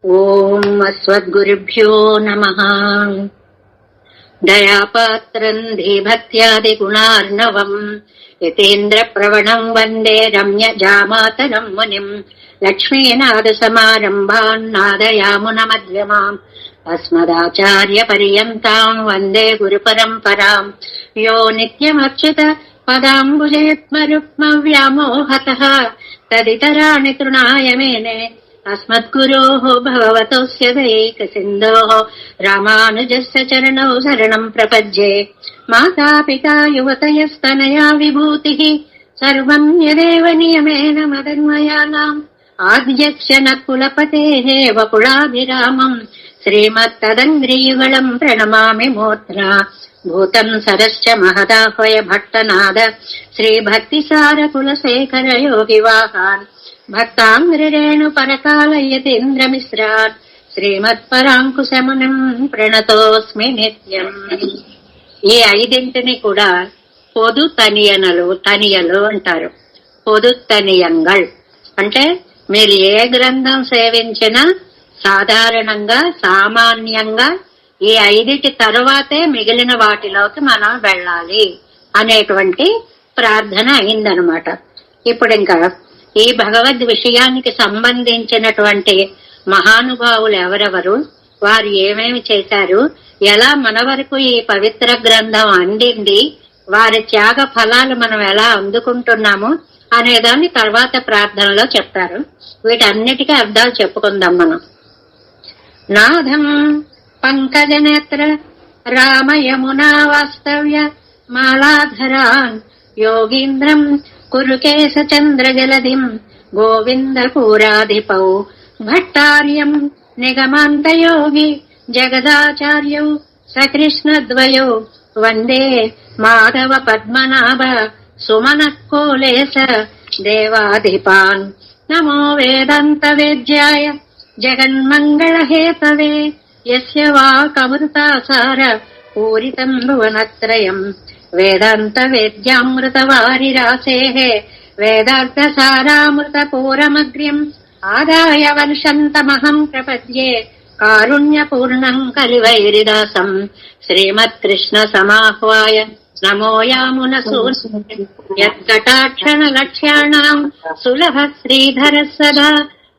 ఓం అస్మద్గురుభ్యో నమః. దయాపాత్రం ధీభక్త్యాది గుణార్ణవం యతీంద్ర ప్రవణం వందే రమ్యజామాతరం మునిం. లక్ష్మీనాథ సమారంభాన్ నాదయామున మధ్యమాం అస్మదాచార్య పర్యంతాం వందే గురు పరంపరాం. యో నిత్యమచ్యుత పదాంబుజయుగ్మ వ్యామోహతః తదితరాణి తృణాయ మేనే అస్మద్గురోః భగవతోస్య దయైకసిన్ధోః రామానుజస్య చరణౌ శరణం ప్రపద్యే. మాతాపితా యువతయస్తనయా విభూతిః సర్వం యదేవ నియమేన మదన్మయానాం. ఆద్యస్య నకులపతేః వకుళాభిరామం శ్రీమత్తదంగ్రీయుగళం ప్రణమామి మూర్ధ్నా. భూతం సరశ్చ మహదాహ్వయ భట్టనాద శ్రీభక్తిసార కులశేఖర యోగివాహాన్ భక్తాంగ్రిరేణు పరకాలయతీంద్రమిశ్రాన్ శ్రీమత్పరాంకుశమునిం ప్రణతోస్మి నిత్యం. ఈ ఐదింటిని కూడా పొదు తనియలు అంటారు. పొదు తనియంగల్ అంటే మీరు ఏ గ్రంథం సేవించినా సాధారణంగా సామాన్యంగా ఈ ఐదిటి తరువాతే మిగిలిన వాటిలోకి మనం వెళ్ళాలి అనేటువంటి ప్రార్థన అయిందనమాట. ఇప్పుడు ఇంకా ఈ భగవద్ విషయానికి సంబంధించినటువంటి మహానుభావులు ఎవరెవరు, వారు ఏమేమి చేశారు, ఎలా మన వరకు ఈ పవిత్ర గ్రంథం అందింది, వారి త్యాగ ఫలాలు మనం ఎలా అందుకుంటున్నాము అనేదాన్ని తర్వాత ప్రార్థనలో చెప్తారు. వీటన్నిటికీ అర్థాలు చెప్పుకుందాం మనం. నాథం పంకజనేత్ర రామయమునా వాస్తవ్య మాలాధరాన్ యోగీంద్రం కురుకేశ చంద్ర జలధిం గోవిందపూరాధిపౌ భట్టార్యం నిగమాంతయోగి జగదాచార్యౌ సకృష్ణద్వయో వందే మాధవ పద్మనాభ సుమనఃకోలేశ దేవాధిపాన్. నమో వేదాంత వేద్యాయ జగన్మంగళహేతవే యస్య వాకమృతాసార పూరితం భువనత్రయం. వేదాంత వేద్యామృతవారిరాసేః వేదార్థ సారామృత పూరమగ్ర్యం ఆదాయ వర్షంతమహం ప్రపద్యే కారుణ్యపూర్ణం కలివైరిదాసం. శ్రీమత్కృష్ణ సమాహ్వాయ నమో యామున యత్కటాక్షణ లక్ష్యాణాం సులభ శ్రీధర సదా.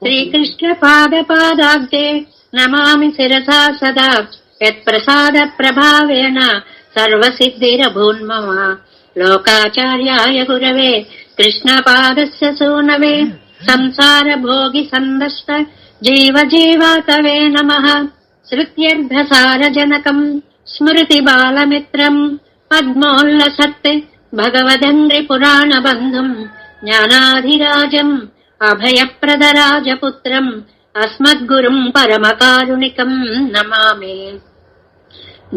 శ్రీకృష్ణ పాదాబ్దే నమామి శిరసా సదా. యత్ప్రసాద ప్రభావేన సర్వసిద్ధిరభూన్మమ. లోకాచార్యాయ గురవే కృష్ణపాదస్య సూనవే సంసార భోగి సందష్ట జీవ జీవాతవే నమః. శృత్యర్థసారజనకం స్మృతి బాలమిత్రం పద్మోల్లసత్ భగవదంగ్రి పురాణ బంధుం జ్ఞానాధిరాజం అభయప్రదరాజపుత్రం అస్మద్గురుం పరమకారుణికం నమామి.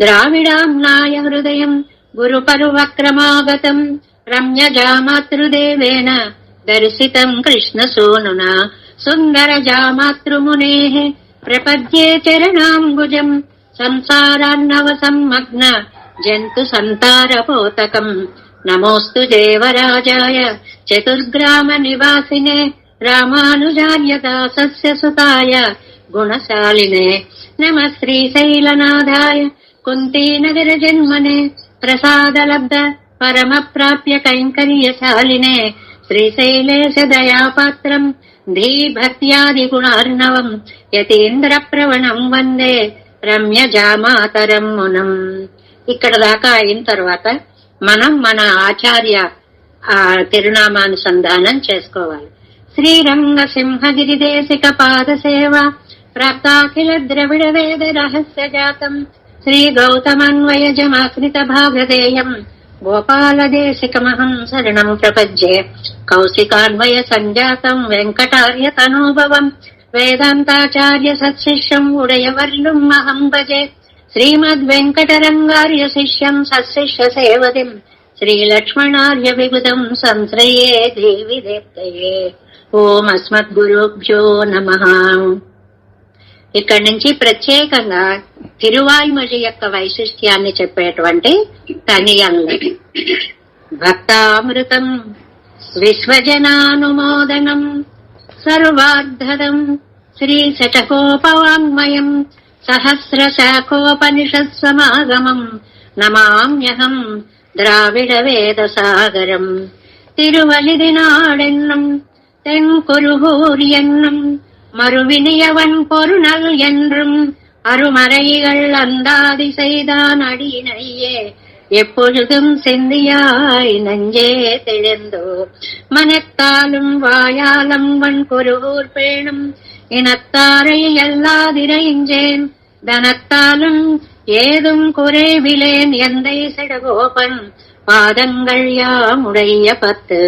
ద్రావిడామ్నాయ హృదయం గురుపరువక్రమాగతం రమ్యజామాతృదేవేన దర్శితం కృష్ణసూనునా. సుందరజామాతృమునేః ప్రపద్యే చరణాంబుజం సంసారాన్నవ సమ్మగ్న జంతు సంతారపోతకం. నమోస్తు దేవరాజాయ చతుర్గ్రామ నివాసినే రామానుజార్య దాసస్య సుతాయ గుణశాలినే. నమః శ్రీశైలనాథాయ కుంతీనగర జన్మనే ప్రసాదలబ్ధ పరమ ప్రాప్య కైంకర్యశాలినే. శ్రీశైలేశ దయాపాత్రం ధీభక్త్యాది గుణార్ణవం యతీంద్ర ప్రవణం వందే రమ్యజామాతరం మునం. ఇక్కడ దాకా అయిన తర్వాత మనం మన ఆచార్య తిరునామానుసంధానం చేసుకోవాలి. శ్రీరంగ సింహగిరిదేశిక పాదసేవ ప్రాప్తాఖిల ద్రవిడ వేద రహస్య జాతం శ్రీ గౌతమన్వయజమాశ్రిత భాగధేయం గోపాలదేశికమహం శరణం ప్రపద్యే. కౌశికాన్వయ సంజాతం వెంకటార్య తనూభవం వేదాంతాచార్య సత్శిష్యం ఉడయవర్లుం అహం భజే. శ్రీమద్వెంకటరంగార్య శిష్యం సత్శిష్య సేవతిం శ్రీలక్ష్మణార్య విబుధం సంశ్రయే దేవి దేవతయే. ఓం అస్మద్గురుభ్యో నమః. ఇక్కడి నుంచి ప్రత్యేకంగా తిరువాయిమొഴി యొక్క వైశిష్ట్యాన్ని చెప్పేటువంటి తనియంలు. భక్తామృతం విశ్వజనానుమోదనం సర్వార్ధదం శ్రీశటకోపవాङ्మయం సహస్రశాఖోపనిషత్సమాగమం నమామ్యహం ద్రావిడ వేదసాగరం. திருவலிதினாடென்னும் தென்குருகூர் என்னும் மறுவினியவன் பொருநல் என்றும் அருமறைகள் அந்தாதி செய்தான் அடியினையே எப்பொழுதும் செந்தியாய் நெஞ்சே தெளிந்தோ. மனத்தாலும் வாயாலும் வன் குருகூர் பேணும் இனத்தாரை எல்லாதிரைஞ்சேன் தனத்தாலும் ஏதும் குறைவிலேன் எந்தை செடகோபன் பாதங்கள் யாமுடைய 10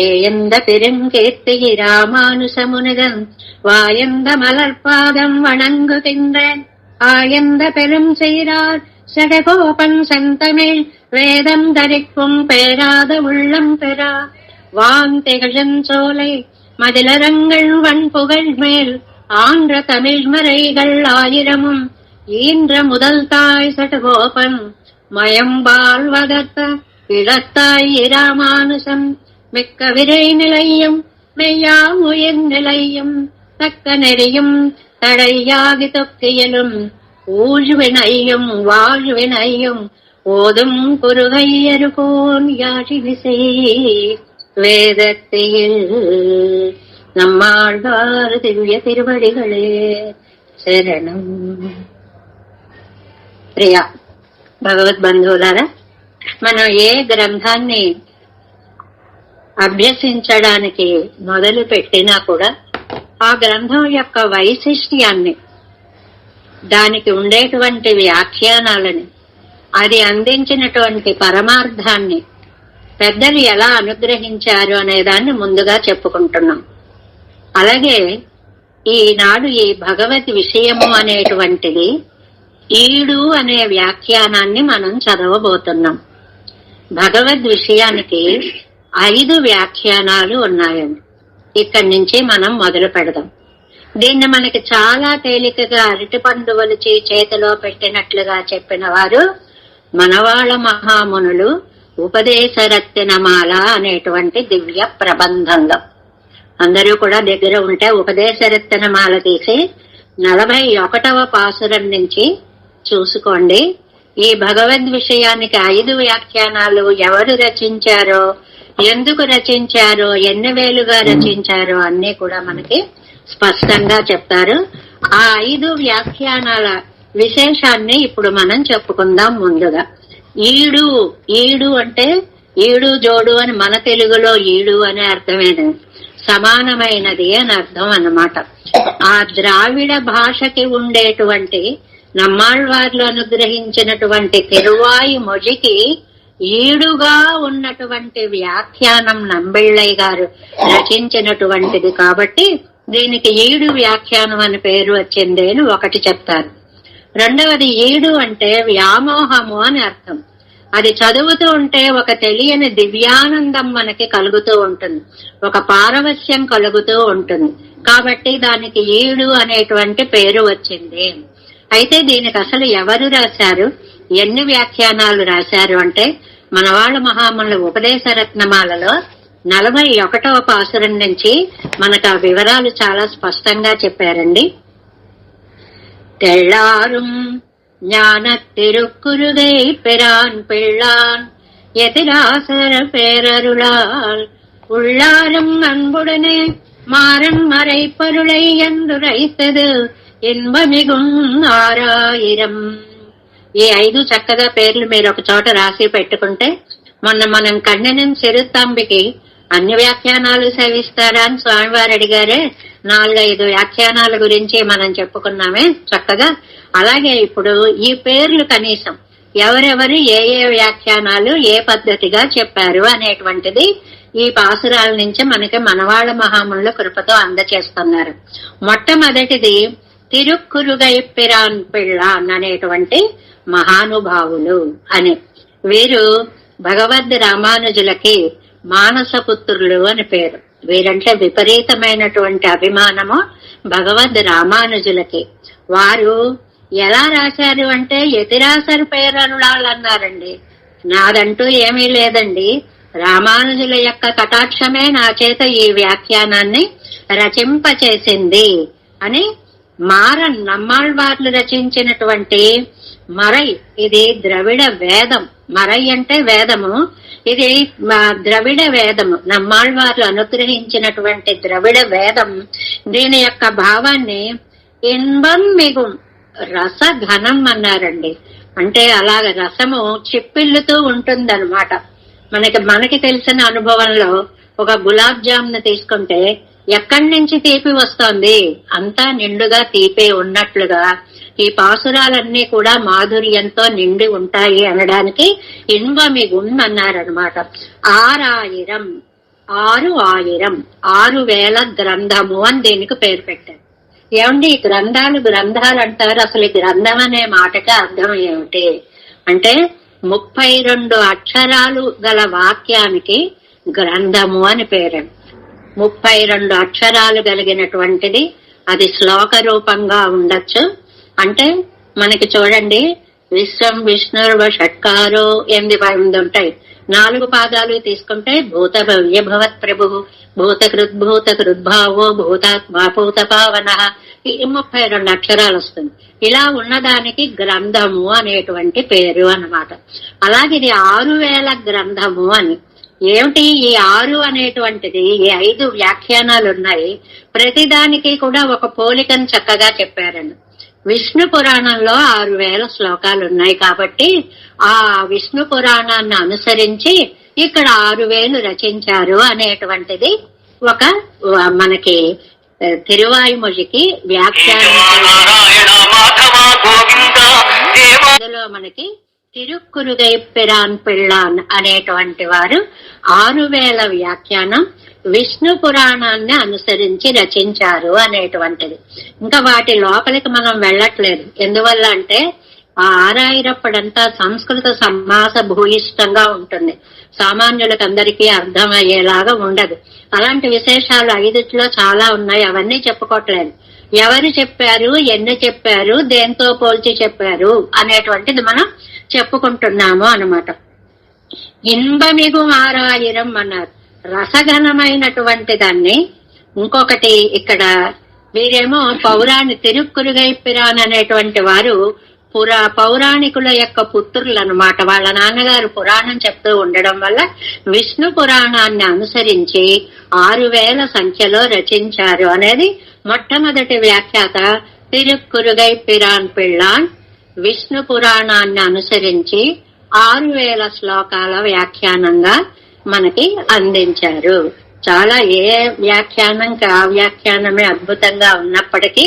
ஏயந்த பெருங்கேர்த்தி ராமானுசமுனிதன் வாயந்த மலர்பாதம் வணங்குகின்றேன். ஆயந்த பெரும் செய்தார் செடகோபன் செந்தமிழ் வேதம் தரிக்கும் பேராத உள்ளம் பெறா வான் திகழஞ்சோலை மதிலரங்கள் வன்புகழ் மேல் ஆன்ற தமிழ் மறைகள் 1000மும் ஈன்ற முதல் தாய் செடகோபன் மயம்பால் வதத்த இடத்தாய் இராமானுசம் மிக்க விரை நிலையும் மெய்யாம் உயிர் நிலையும் தக்க நெறியும் தடையாகி தொக்கியலும் ஊழ்வினையும் வாழ்வினையும் ஓதும் குருகையருகோன் யாழிசை வேதத்தில் நம்மாழ்வார் திவ்ய திருவடிகளே శరణం. ప్రియ భగవద్బంధువులారా, మనం ఏ గ్రంథాన్ని అభ్యసించడానికి మొదలు పెట్టినా కూడా ఆ గ్రంథం యొక్క వైశిష్ట్యాన్ని, దానికి ఉండేటువంటి వ్యాఖ్యానాలని, అది అందించినటువంటి పరమార్థాన్ని పెద్దలు ఎలా అనుగ్రహించారు అనే దాన్ని ముందుగా చెప్పుకుంటున్నాం. అలాగే ఈనాడు ఈ భగవత్ విషయము అనేటువంటిది ఈడు అనే వ్యాఖ్యానాన్ని మనం చదవబోతున్నాం. భగవద్ విషయానికి 5 వ్యాఖ్యానాలు ఉన్నాయండి. ఇక్కడి నుంచి మనం మొదలు పెడదాం. దీన్ని మనకి చాలా తేలికగా అరటిపండు వలిచి చేతిలో పెట్టినట్లుగా చెప్పిన వారు మనవాళ మహామునులు ఉపదేశరత్నమాల అనేటువంటి దివ్య ప్రబంధంలో. అందరూ కూడా దగ్గర ఉంటే ఉపదేశరత్నమాల తీసి 41వ పాసురం నుంచి చూసుకోండి. ఈ భగవద్ విషయానికి 5 వ్యాఖ్యానాలు ఎవరు రచించారో, ఎందుకు రచించారో, ఎన్ని వేలుగా రచించారో అన్నీ కూడా మనకి స్పష్టంగా చెప్తారు. ఆ 5 వ్యాఖ్యానాల విశేషాన్ని ఇప్పుడు మనం చెప్పుకుందాం. ముందుగా ఈడు, ఈడు అంటే ఈడు జోడు అని మన తెలుగులో ఈడు అనే అర్థమేది, సమానమైనది అని అర్థం అన్నమాట. ఆ ద్రావిడ భాషకి ఉండేటువంటి నమ్మాళ్వార్లు అనుగ్రహించినటువంటి తిరువాయి మొజికి ఈడుగా ఉన్నటువంటి వ్యాఖ్యానం నంబిళ్ళయ్య గారు రచించినటువంటిది కాబట్టి దీనికి ఈడు వ్యాఖ్యానం అని పేరు వచ్చింది అని ఒకటి చెప్తారు. రెండవది, ఈడు అంటే వ్యామోహము అని అర్థం. అది చదువుతూ ఉంటే ఒక తెలియని దివ్యానందం మనకి కలుగుతూ ఉంటుంది, ఒక పారవస్యం కలుగుతూ ఉంటుంది. కాబట్టి దానికి ఈడు అనేటువంటి పేరు వచ్చింది. అయితే దీనికి అసలు ఎవరు రాశారు, ఎన్ని వ్యాఖ్యానాలు రాశారు అంటే మనవాళ్ళ మహామునుల ఉపదేశరత్నమాలలో 41వ పాసురం నుంచి మనకు ఆ వివరాలు చాలా స్పష్టంగా చెప్పారండి. தெள்ளாரும் ஞான திருக்குருகை பெறான் பிள்ளான் எதிராசர பேரருளால் உள்ளாரும் அன்புடனே மாறன் மறைப்பொருளை என்றுரைத்தது ఇన్బమిగుం 6000. ఈ 5 చక్కగా పేర్లు మీరు ఒక చోట రాసి పెట్టుకుంటే, మొన్న మనం కన్నెనం చెరుత్తంబికి అన్ని వ్యాఖ్యానాలు సేవిస్తారా అని స్వామివారు అడిగారే, 4-5 వ్యాఖ్యానాల గురించి మనం చెప్పుకున్నామే చక్కగా. అలాగే ఇప్పుడు ఈ పేర్లు కనీసం ఎవరెవరు ఏ ఏ వ్యాఖ్యానాలు ఏ పద్ధతిగా చెప్పారు అనేటువంటిది ఈ పాసురాల నుంచి మనకి మనవాళ్ళ మహామునుల కృపతో అందచేస్తున్నారు. మొట్టమొదటిది తిరుక్కురుగై పిరాన్ పిళ్ళాన్ అనేటువంటి మహానుభావులు అని. వీరు భగవద్ రామానుజులకి మానసపుత్రులు అని పేరు. వీరంటే విపరీతమైనటువంటి అభిమానము భగవద్ రామానుజులకి. వారు ఎలా రాశారు అంటే యతిరాసరు పేరరుళాళ్ళు అన్నారండి. నాదంటూ ఏమీ లేదండి, రామానుజుల యొక్క కటాక్షమే నా చేత ఈ వ్యాఖ్యానాన్ని రచింపచేసింది అని మారన్ నమ్మాళ్వార్లు రచించినటువంటి మరై, ఇది ద్రవిడ వేదం. మరై అంటే వేదము, ఇది ద్రవిడ వేదము, నమ్మాళ్వార్లు అనుగ్రహించినటువంటి ద్రవిడ వేదం. దీని యొక్క భావాన్ని ఇన్బం మిగుం రసఘనం అన్నారండి. అంటే అలాగ రసము చిప్పిల్లుతూ ఉంటుందన్నమాట. మనకి తెలిసిన అనుభవంలో ఒక గులాబ్ జామున్ తీసుకుంటే ఎక్కడి నుంచి తీపి వస్తోంది, అంతా నిండుగా తీపి ఉన్నట్లుగా ఈ పాసురాలన్నీ కూడా మాధుర్యంతో నిండి ఉంటాయి అనడానికి ఇన్వమిగుం అన్నారనమాట. 6000 6000 గ్రంథము అని దీనికి పేరు పెట్టారు. ఏమండి ఈ గ్రంథాలు అంటారు, అసలు ఈ గ్రంథం అనే మాటకి అర్థం ఏమిటి అంటే 32 అక్షరాలు గల వాక్యానికి గ్రంథము అని పేరు. 32 అక్షరాలు కలిగినటువంటిది, అది శ్లోక రూపంగా ఉండొచ్చు. అంటే మనకి చూడండి, విశ్వం విష్ణుర్వ షట్కారో 8 ఉంటాయి. 4 పాదాలు తీసుకుంటే భూత భవ్య భవత్ ప్రభు, భూత కృద్భావో భూతాత్మా భూత పావన, ఈ 32 అక్షరాలు వస్తుంది. ఇలా ఉన్నదానికి గ్రంథము అనేటువంటి పేరు అన్నమాట. అలాగే ఇది 6000 గ్రంథము అని. ఏమిటి ఈ 6 అనేటువంటిది, ఈ 5 వ్యాఖ్యానాలు ఉన్నాయి. ప్రతిదానికి కూడా ఒక పోలికను చక్కగా చెప్పారని. విష్ణు పురాణంలో 6000 శ్లోకాలు ఉన్నాయి కాబట్టి ఆ విష్ణు పురాణాన్ని అనుసరించి ఇక్కడ 6000 రచించారు అనేటువంటిది ఒక మనకి తిరువాయిమొழிకి వ్యాఖ్యానం. అందులో మనకి తిరుక్కురుగైప్పిరాన్ పిళ్ళాన్ అనేటువంటి వారు 6000 వ్యాఖ్యానం విష్ణు పురాణాన్ని అనుసరించి రచించారు అనేటువంటిది. ఇంకా వాటి లోపలికి మనం వెళ్ళట్లేదు. ఎందువల్ల అంటే ఆ 6000 సంస్కృత సమాస భూయిష్టంగా ఉంటుంది, సామాన్యులకు అందరికీ అర్థమయ్యేలాగా ఉండదు. అలాంటి విశేషాలు 5లో చాలా ఉన్నాయి, అవన్నీ చెప్పుకోవట్లేదు. ఎవరు చెప్పారు, ఎన్ని చెప్పారు, దేంతో పోల్చి చెప్పారు అనేటువంటిది మనం చెప్పుకుంటున్నాము అన్నమాట. ఇన్బమిగు 6000 అన్నారు, రసఘనమైనటువంటి దాన్ని. ఇంకొకటి ఇక్కడ వీరేమో తిరుక్కురుగైప్పిరాన్ అనేటువంటి వారు పౌరాణికుల యొక్క పుత్రులు అన్నమాట. వాళ్ళ నాన్నగారు పురాణం చెప్తూ ఉండడం వల్ల విష్ణు పురాణాన్ని అనుసరించి 6000 సంఖ్యలో రచించారు అనేది మొట్టమొదటి వ్యాఖ్యాత తిరుక్కురుగైప్పిరాన్ పిళ్ళాన్ విష్ణు పురాణాన్ని అనుసరించి 6000 శ్లోకాల వ్యాఖ్యానంగా మనకి అందించారు. చాలా ఏ వ్యాఖ్యానంకి ఆ వ్యాఖ్యానమే అద్భుతంగా ఉన్నప్పటికీ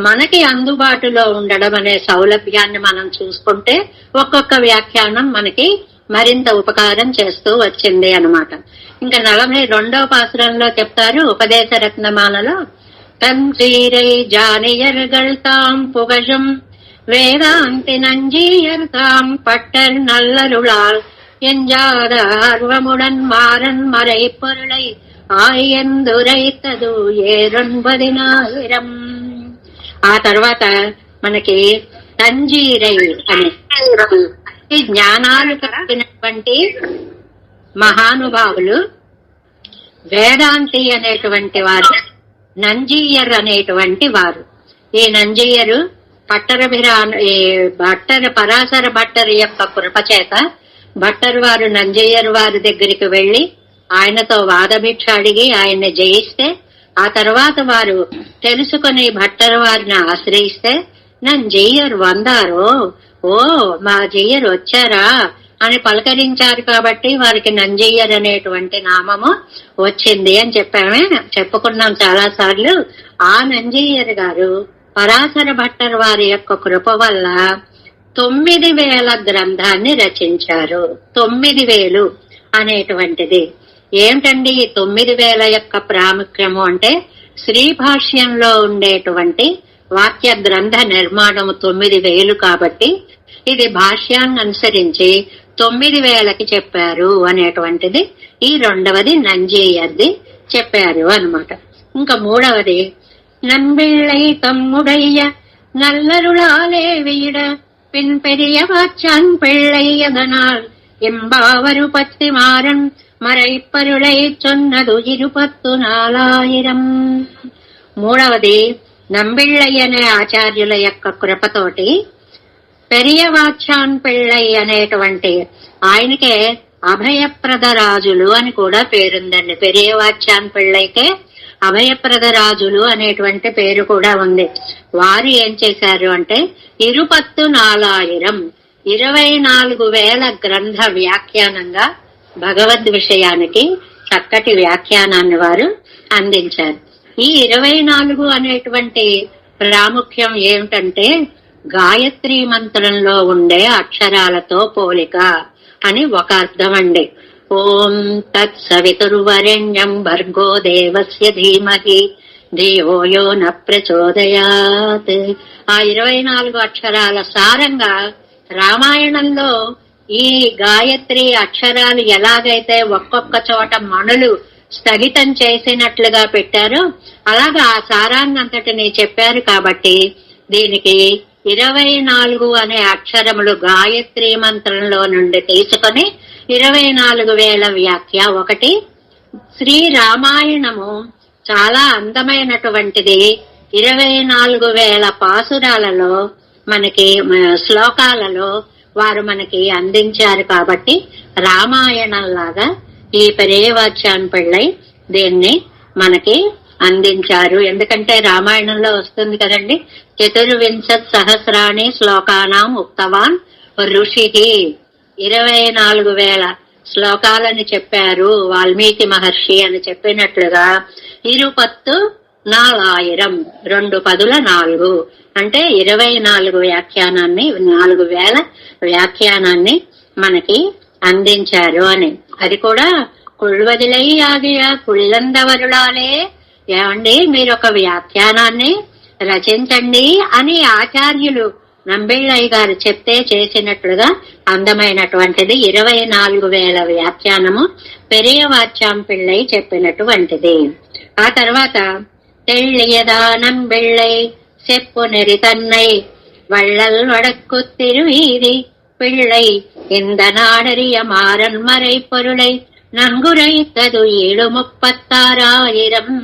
మనకి అందుబాటులో ఉండడం అనే సౌలభ్యాన్ని మనం చూసుకుంటే ఒక్కొక్క వ్యాఖ్యానం మనకి మరింత ఉపకారం చేస్తూ వచ్చింది అన్నమాట. ఇంకా 42వ పాసురంలో చెప్తారు ఉపదేశ రత్నమాలలో, తంత్రీరై జానియర్గల్ తాం పుగజం வேதாந்தி நஞ்சியர் தாம் பட்டர் நல்லருளால் எஞ்சாத ஆர்வமுடன் மாறன் மறை பொருளை ఆయెందురైతదు 9,000. ఆ తర్వాత మనకి తంజీరై అని జ్ఞానాలు కలిగినటువంటి మహానుభావులు, వేదాంతి అనేటువంటి వారు, నంజీయర్ అనేటువంటి వారు. ఈ నంజీయరు పరాశర భట్టర్ యొక్క కృపచేత భట్టర్ వారు నంజయ్యర్ వారి దగ్గరికి వెళ్లి ఆయనతో వాదభిక్ష అడిగి ఆయన్ని జయిస్తే, ఆ తర్వాత వారు తెలుసుకుని భట్టర్ వారిని ఆశ్రయిస్తే నంజయ్యర్ వందారో, ఓ మా జయ్యర్ వచ్చారా అని పలకరించారు కాబట్టి వారికి నంజయ్యర్ అనేటువంటి నామము వచ్చింది అని చెప్పుకున్నాం చాలా సార్లు. ఆ నంజయ్యర్ గారు పరాశర భట్టర్ వారి యొక్క కృప వల్ల 9,000 గ్రంథాన్ని రచించారు. 9,000 అనేటువంటిది ఏమిటండి? 9,000 యొక్క ప్రాముఖ్యము అంటే శ్రీ భాష్యంలో ఉండేటువంటి వాక్య గ్రంథ నిర్మాణము 9,000 కాబట్టి ఇది భాష్యాన్ని అనుసరించి 9,000కి చెప్పారు అనేటువంటిది ఈ రెండవది నంజయ్యర్ది చెప్పారు అన్నమాట. ఇంకా మూడవది நம்பிள்ளை தம்முடைய நல்லருளாலே வீட பின் பெரிய வாச்சான் பிள்ளை அதனால் எம்பாவரு பத்தி மாறன் மறைப்பருளை சொன்னது 24,000. మూడవది నంబిళ్ళై అనే ఆచార్యుల యొక్క కృపతోటి పెరియవాచ్యాన్ పిళ్ళై అనేటువంటి ఆయనకే అభయప్రద రాజులు అని కూడా పేరుందండి. పెరియవాచ్యాన్ పిళ్ళైకే అభయప్రద రాజులు అనేటువంటి పేరు కూడా ఉంది. వారు ఏం చేశారు అంటే 24,000 24,000 గ్రంథ వ్యాఖ్యానంగా భగవద్ విషయానికి చక్కటి వ్యాఖ్యానాన్ని వారు అందించారు. ఈ 24 అనేటువంటి ప్రాముఖ్యం ఏమిటంటే గాయత్రీ మంత్రంలో ఉండే అక్షరాలతో పోలిక అని ఒక అర్థం అండి. ఓం తత్ సవితుర్వరేణ్యం భర్గో దేవస్య ధీమహి ధియో యో న ప్రచోదయాత్. ఆ 24 అక్షరాల సారంగా రామాయణంలో ఈ గాయత్రి అక్షరాలు ఎలాగైతే ఒక్కొక్క చోట మణులు స్థగితం చేసినట్లుగా పెట్టారో అలాగా ఆ సారాన్నంతటిని చెప్పారు. కాబట్టి దీనికి 24 అనే అక్షరములు గాయత్రి మంత్రంలో నుండి తీసుకొని 24,000 వ్యాఖ్య. ఒకటి శ్రీ రామాయణము చాలా అందమైనటువంటిది. 24,000 పాసురాలలో మనకి శ్లోకాలలో వారు మనకి అందించారు. కాబట్టి రామాయణంలాగా ఈ పెరియవాచ్యాన్ పిళ్ళై దీన్ని మనకి అందించారు. ఎందుకంటే రామాయణంలో వస్తుంది కదండి, 24 శ్లోకానాం ఉక్తవాన్ ఋషి. 24,000 శ్లోకాలని చెప్పారు వాల్మీకి మహర్షి అని చెప్పినట్లుగా 24,000 2 పదుల 4 అంటే 24 వ్యాఖ్యానాన్ని 4,000 వ్యాఖ్యానాన్ని మనకి అందించారు అని. అది కూడా కుళ్ళవదిలై ఆగియ కుళ్ళందవరులాలే, ఏమండి మీరు ఒక వ్యాఖ్యానాన్ని రచించండి అని ఆచార్యులు నంబిళ్ళై గారు చెప్తే చేసినట్లుగా అందమైనటువంటిది 24,000 వ్యాఖ్యానము పెరియవాచ్యాన్ పిళ్ళై చెప్పినటువంటిది. ఆ తర్వాత తెళ్ళియదా నంబిళ్ళై செப்பு நெறி தன்னை வள்ளல் வடக்கு திருவீதி பிள்ளை இந்த நாடறிய மாறன் மறை பொருளை నంగురైతదు 7,36,000.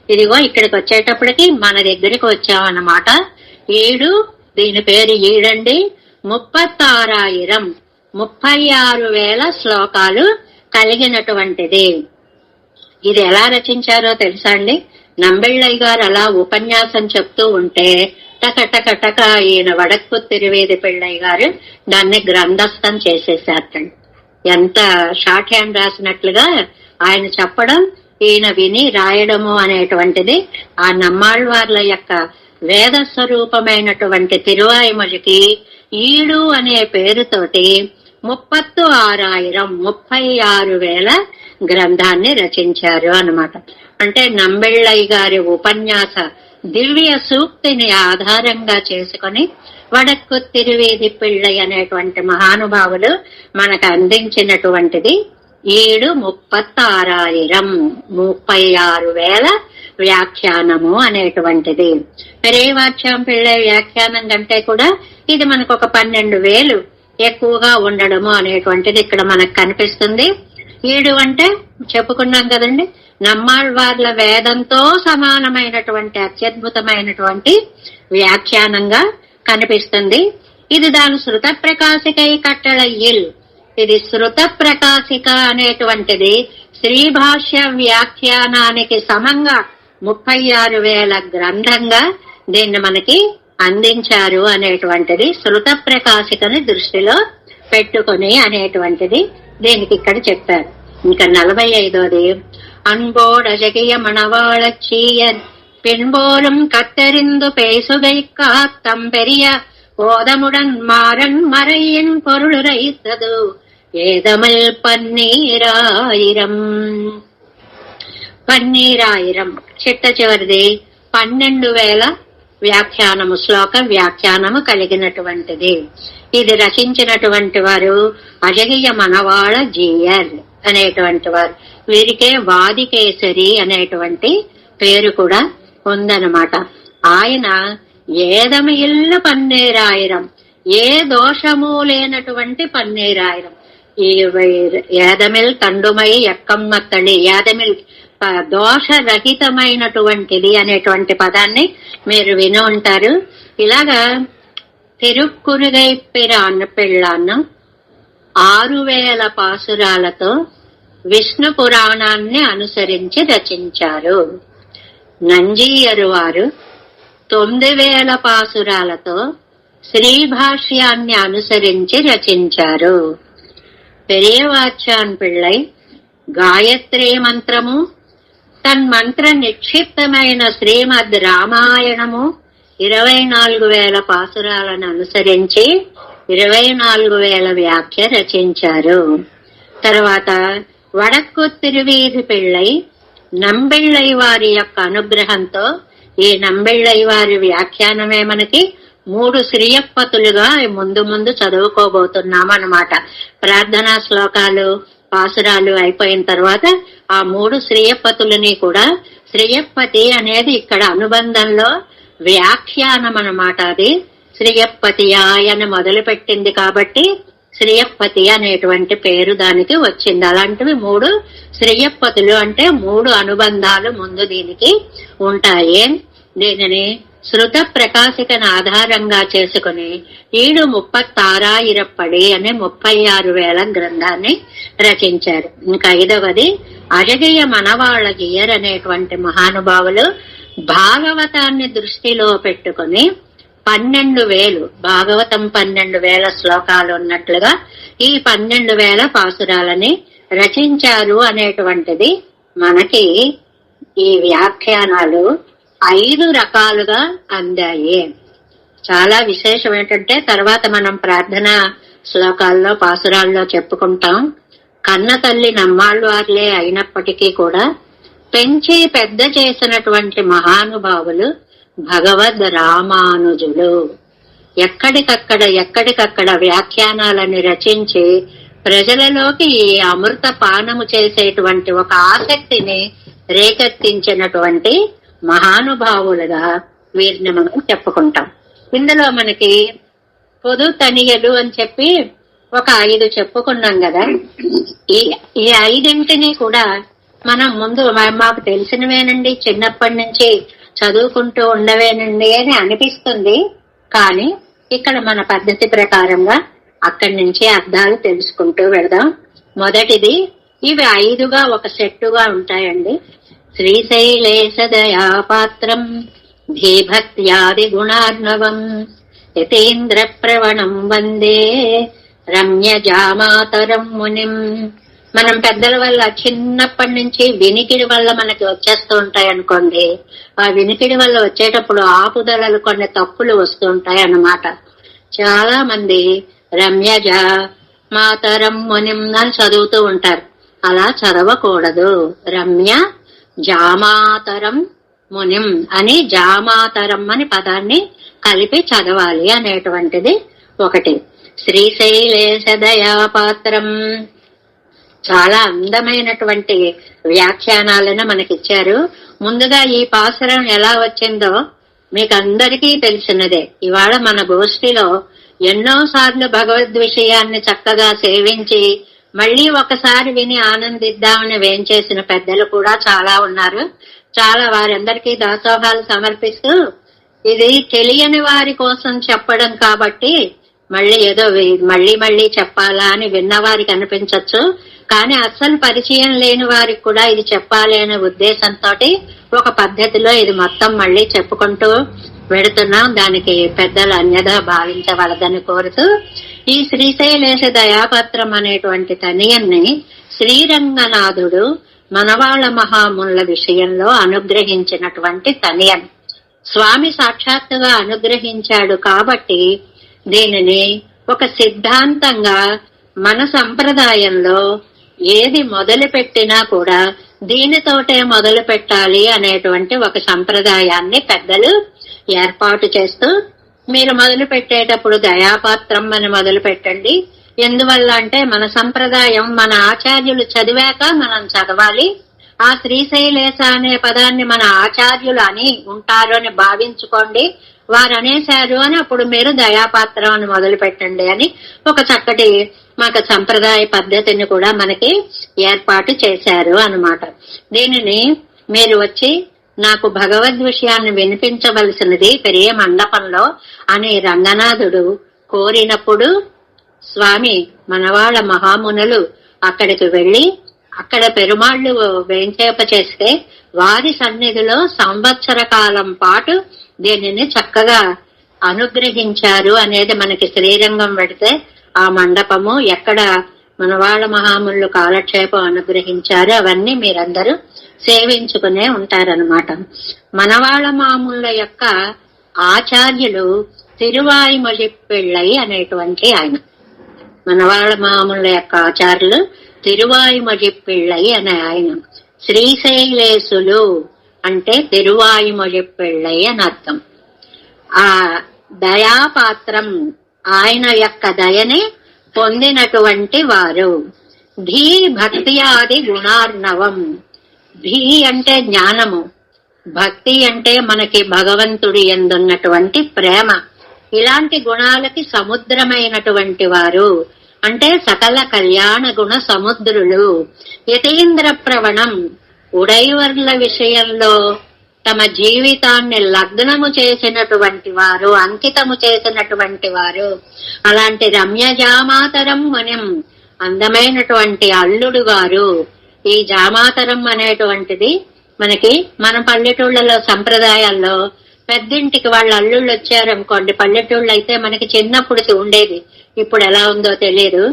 ఇదిగో ఇక్కడికి వచ్చేటప్పటికి మన దగ్గరికి వచ్చామన్నమాట. 7 దీని పేరు 7 అండి. 36,000 36,000 శ్లోకాలు కలిగినటువంటిది. ఇది ఎలా రచించారో తెలుసా అండి? నంబిళ్ళై గారు అలా ఉపన్యాసం చెప్తూ ఉంటే టక టక టక ఈయన వడక్కు తిరువేది పిళ్ళై గారు దాన్ని గ్రంథస్థం చేసేసారటండి. ఎంత షార్ట్ హ్యాండ్ రాసినట్లుగా ఆయన చెప్పడం, ఈయన విని రాయడము అనేటువంటిది ఆ నమ్మాళ్వార్ల యొక్క వేద స్వరూపమైనటువంటి తిరువాయిమొழிకి 7 అనే పేరుతోటి 36,000 36,000 గ్రంథాన్ని రచించారు అన్నమాట. అంటే నంబిళ్ళై గారి ఉపన్యాస దివ్య సూక్తిని ఆధారంగా చేసుకుని వడక్కు తిరువేది పిళ్ళై అనేటువంటి మహానుభావులు మనకు అందించినటువంటిది 36,000 వ్యాఖ్యానము అనేటువంటిది. పెరియవాచ్యాన్ పిళ్ళై వ్యాఖ్యానం కంటే కూడా ఇది మనకు ఒక 12,000 ఎక్కువగా ఉండడము అనేటువంటిది ఇక్కడ మనకు కనిపిస్తుంది. 7 అంటే చెప్పుకున్నాం కదండి, నమ్మాళ్వార్ల వేదంతో సమానమైనటువంటి అత్యద్భుతమైనటువంటి వ్యాఖ్యానంగా కనిపిస్తుంది. ఇది దాని శృత ప్రకాశికై కట్టళయ్యిల్. ఇది శృత ప్రకాశిక అనేటువంటిది శ్రీ భాష్య వ్యాఖ్యానానికి సమంగా 36,000 గ్రంథంగా దీన్ని మనకి అందించారు అనేటువంటిది శృత ప్రకాశికని దృష్టిలో పెట్టుకుని అనేటువంటిది దీనికి ఇక్కడ చెప్పారు. ఇంకా 45ది அன்போடழகிய மணவாளச்சீயர் பின்போலும் கத்தறிந்து பேசுகைக்கா தம்பெரிய ஓதமுடன் மாறன் மறையின் பொருளுரைத்தது ஏதமில் 12,000 చిట్ట చివరిది 12,000 వ్యాఖ్యానము శ్లోక వ్యాఖ్యానము కలిగినటువంటిది. ఇది రచించినటువంటి వారు అజగియ మనవాళ జీయర్ అనేటువంటి వారు. వీరికే వాదికేసరి అనేటువంటి పేరు కూడా ఉందన్నమాట. ఆయన ఏదమిల్లు 12,000 ఏ దోషము లేనటువంటి 12,000. ఈ ఏదమిల్ తండుమై ఎక్కమ్మత్తళి, ఏదమిల్ దోషరహితమైనటువంటిది అనేటువంటి పదాన్ని మీరు విని ఉంటారు. ఇలాగా తిరుక్కురుగై పిరాన్ పిళ్ళాన్ను 6000 పాసురాలతో విష్ణు పురాణాన్ని అనుసరించి రచించారు. నంజీయరు వారు 9000 పాసురాలతో శ్రీభాష్యాన్ని అనుసరించి రచించారు. పెరియవాచాన్ పిళ్ళై గాయత్రీ మంత్రము, తన్మంత్ర నిక్షిప్తమైన శ్రీమద్ రామాయణము 24,000 పాసురాలను అనుసరించి 24,000 వ్యాఖ్య రచించారు. తర్వాత వడక్కు తిరువీధి పిళ్ళై నంబిళ్ళై వారి యొక్క అనుగ్రహంతో, ఈ నంబిళ్ళై వారి వ్యాఖ్యానమే మనకి 3 శ్రీయప్పతులుగా ముందు ముందు చదువుకోబోతున్నాం అన్నమాట. ప్రార్థనా శ్లోకాలు పాసురాలు అయిపోయిన తర్వాత ఆ 3 శ్రీయప్పతులని కూడా, శ్రీయప్పతి అనేది ఇక్కడ అనుబంధంలో వ్యాఖ్యానం అన్నమాట. అది శ్రీయప్పతి ఆయన మొదలు పెట్టింది కాబట్టి శ్రీయప్పతి అనేటువంటి పేరు దానికి వచ్చింది. అలాంటివి 3 శ్రీయప్పతులు అంటే 3 అనుబంధాలు ముందు దీనికి ఉంటాయి. దీనిని శృత ప్రకాశికను ఆధారంగా చేసుకుని 736 అనే 36,000 గ్రంథాన్ని రచించారు. ఇంకా 5వది అజగయ్య మనవాళ్ళగియర్ అనేటువంటి మహానుభావులు భాగవతాన్ని దృష్టిలో పెట్టుకుని 12,000 భాగవతం 12,000 శ్లోకాలు ఉన్నట్లుగా ఈ 12,000 పాసురాలని రచించారు అనేటువంటిది మనకి ఈ వ్యాఖ్యానాలు 5 రకాలుగా అందాయి. చాలా విశేషం ఏంటంటే తర్వాత మనం ప్రార్థనా శ్లోకాల్లో పాసురాల్లో చెప్పుకుంటాం. కన్న తల్లి నమ్మాళ్ళవార్లే అయినప్పటికీ కూడా పెంచి పెద్ద చేసినటువంటి మహానుభావులు భగవద్ రామానుజులు. ఎక్కడికక్కడ వ్యాఖ్యానాలని రచించి ప్రజలలోకి ఈ అమృత పానము చేసేటువంటి ఒక ఆసక్తిని రేకెత్తించినటువంటి మహానుభావులుగా వీరిని మనం చెప్పుకుంటాం. ఇందులో మనకి పొదు తనియలు అని చెప్పి ఒక 5 చెప్పుకున్నాం కదా. ఈ 5 కూడా మనం ముందు మాకు తెలిసినవేనండి, చిన్నప్పటి నుంచి చదువుకుంటూ ఉండవేనండి అని అనిపిస్తుంది. కానీ ఇక్కడ మన పద్ధతి ప్రకారంగా అక్కడి నుంచి అర్థాలు తెలుసుకుంటూ వెళదాం. మొదటిది, ఇవి 5గా ఒక సెట్టుగా ఉంటాయండి. శ్రీశైలేశ దయాపాత్రం ధీభక్త్యాది గుణార్ణవం యతీంద్ర ప్రవణం వందే రమ్య జామాతరం మునిం. మనం పెద్దల వల్ల చిన్నప్పటి నుంచి వినికిడి వల్ల మనకి వచ్చేస్తూ ఉంటాయి అనుకోండి. ఆ వినికిడి వల్ల వచ్చేటప్పుడు ఆపుదలలు కొన్ని తప్పులు వస్తూ ఉంటాయి అన్నమాట. చాలా మంది రమ్య జామాతరం మునిం అని చదువుతూ ఉంటారు. అలా చదవకూడదు. రమ్య జామాతరం మునిం అని జామాతరం అని పదాన్ని కలిపి చదవాలి అనేటువంటిది ఒకటి. శ్రీశైలేశ దయాపాత్రం చాలా అందమైనటువంటి వ్యాఖ్యానాలను మనకిచ్చారు. ముందుగా ఈ పాసురం ఎలా వచ్చిందో మీకు అందరికీ తెలిసినదే. ఇవాళ మన గోష్ఠిలో ఎన్నోసార్లు భగవద్ విషయాన్ని చక్కగా సేవించి మళ్లీ ఒకసారి విని ఆనందిద్దామని వేంచేసిన పెద్దలు కూడా చాలా ఉన్నారు. చాలా వారందరికీ దాసోహాలు సమర్పిస్తూ, ఇది తెలియని వారి కోసం చెప్పడం కాబట్టి మళ్ళీ ఏదో మళ్ళీ చెప్పాలా అని విన్నవారికి అనిపించవచ్చు. కానీ అస్సలు పరిచయం లేని వారికి కూడా ఇది చెప్పాలి అనే ఉద్దేశంతో ఒక పద్ధతిలో ఇది మొత్తం మళ్ళీ చెప్పుకుంటూ వెడుతున్నాం. దానికి పెద్దలు అన్యదా భావించవలదని కోరుతూ, ఈ శ్రీశైలేశ దయాపత్రం అనేటువంటి తనియన్ని శ్రీరంగనాథుడు మనవాళ్ల మహాముల విషయంలో అనుగ్రహించినటువంటి తనియన్. స్వామి సాక్షాత్తుగా అనుగ్రహించాడు కాబట్టి దీనిని ఒక సిద్ధాంతంగా మన సంప్రదాయంలో ఏది మొదలు పెట్టినా కూడా దీనితోటే మొదలు పెట్టాలి అనేటువంటి ఒక సంప్రదాయాన్ని పెద్దలు ఏర్పాటు చేస్తూ, మీరు మొదలు పెట్టేటప్పుడు దయాపాత్రం అని మొదలు పెట్టండి. ఎందువల్ల అంటే మన సంప్రదాయం మన ఆచార్యులు చదివాక మనం చదవాలి. ఆ శ్రీశైలేశ అనే పదాన్ని మన ఆచార్యులు అని ఉంటారు అని భావించుకోండి. వారు అనేశారు అని అప్పుడు మీరు దయాపాత్రం అని మొదలు పెట్టండి అని ఒక చక్కటి మాకు సంప్రదాయ పద్ధతిని కూడా మనకి ఏర్పాటు చేశారు అన్నమాట. దీనిని మీరు వచ్చి నాకు భగవద్ విషయాన్ని వినిపించవలసినది పెరియ మండపంలో అని రంగనాథుడు కోరినప్పుడు స్వామి మనవాళ్ళ మహామునులు అక్కడికి వెళ్లి అక్కడ పెరుమాళ్లు వేంచేప చేస్తే వారి సన్నిధిలో సంవత్సర కాలం పాటు దీనిని చక్కగా అనుగ్రహించారు అనేది మనకి శ్రీరంగం పెడితే ఆ మండపము ఎక్కడ మనవాళ్ళ మహామునులు కాలక్షేపం అనుగ్రహించారు అవన్నీ మీరందరూ సేవించుకునే ఉంటారనమాట. మనవాళ్ళ మామూళ్ళ యొక్క ఆచార్యులు తిరువాయిమొళిప్పిళ్ళై అనేటువంటి ఆయన. మనవాళ్ళ మామూళ్ళ యొక్క ఆచార్యులు తిరువాయిమొళిప్పిళ్ళై అనే ఆయన. శ్రీశైలేశులు అంటే తిరువాయిమొళిప్పిళ్ళై అని అర్థం. ఆ దయాపాత్రం ఆయన యొక్క దయని పొందినటువంటి వారు. ధీ భక్తియాది గుణార్ణవం. ధీ అంటే జ్ఞానము, భక్తి అంటే మనకి భగవంతుడి యందున్నటువంటి ప్రేమ. ఇలాంటి గుణాలకి సముద్రమైనటువంటి వారు అంటే సకల కళ్యాణ గుణ సముద్రులు. యతీంద్ర ప్రవణం ఉడైవర్ల విషయంలో తమ జీవితాన్ని లగ్నము చేసినటువంటి వారు, అంకితము చేసినటువంటి వారు. అలాంటి రమ్యజామాతరం మనం అందమైనటువంటి అల్లుడు గారు. ఈ జామాతరం అనేటువంటిది మనకి మన పల్లెటూళ్ళలో సంప్రదాయాల్లో పెద్దింటికి వాళ్ళ అల్లుళ్ళు వచ్చారనుకోండి, పల్లెటూళ్ళు అయితే మనకి చిన్నప్పుడు ఉండేది, ఇప్పుడు ఎలా ఉందో తెలియదు.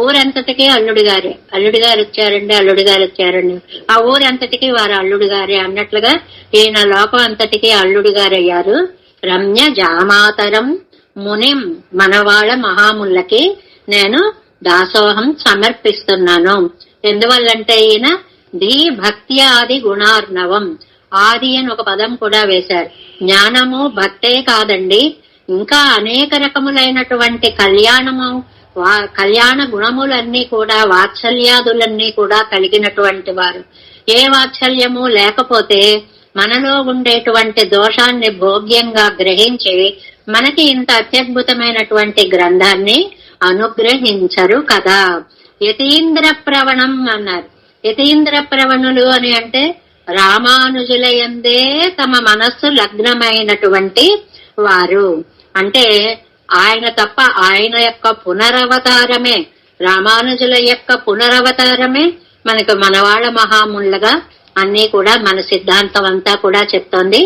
ఊరంతటికీ అల్లుడు గారే, అల్లుడు గారు వచ్చారండి, అల్లుడు గారు వచ్చారండి, ఆ ఊరంతటికి వారు అల్లుడు గారే అన్నట్లుగా ఈయన లోకం అంతటికీ అల్లుడు గారయ్యారు. రమ్య జామాతరం మునిం మనవాళ్ళ మహాముళ్ళకి నేను దాసోహం సమర్పిస్తున్నాను. ఎందువల్లంటే ఈయన ధీ భక్తి ఆది గుణార్ణవం. ఆది అని ఒక పదం కూడా వేశారు. జ్ఞానము భక్తే కాదండి, ఇంకా అనేక రకములైనటువంటి కళ్యాణ గుణములన్నీ కూడా, వాత్సల్యాదులన్నీ కూడా కలిగినటువంటి వారు. ఏ వాత్సల్యము లేకపోతే మనలో ఉండేటువంటి దోషాన్ని భోగ్యంగా గ్రహించి మనకి ఇంత అత్యద్భుతమైనటువంటి గ్రంథాన్ని అనుగ్రహించరు కదా. యతీంద్ర ప్రవణం అన్నారు. యతీంద్ర ప్రవణులు అని అంటే రామానుజులయందే తమ మనస్సు లగ్నమైనటువంటి వారు. అంటే ఆయన తప్ప ఆయన యొక్క పునరవతారమే, రామానుజుల యొక్క పునరవతారమే మనకు మనవాళ్ళ మహాముళ్ళగా అన్నీ కూడా మన సిద్ధాంతం అంతా కూడా చెప్తోంది.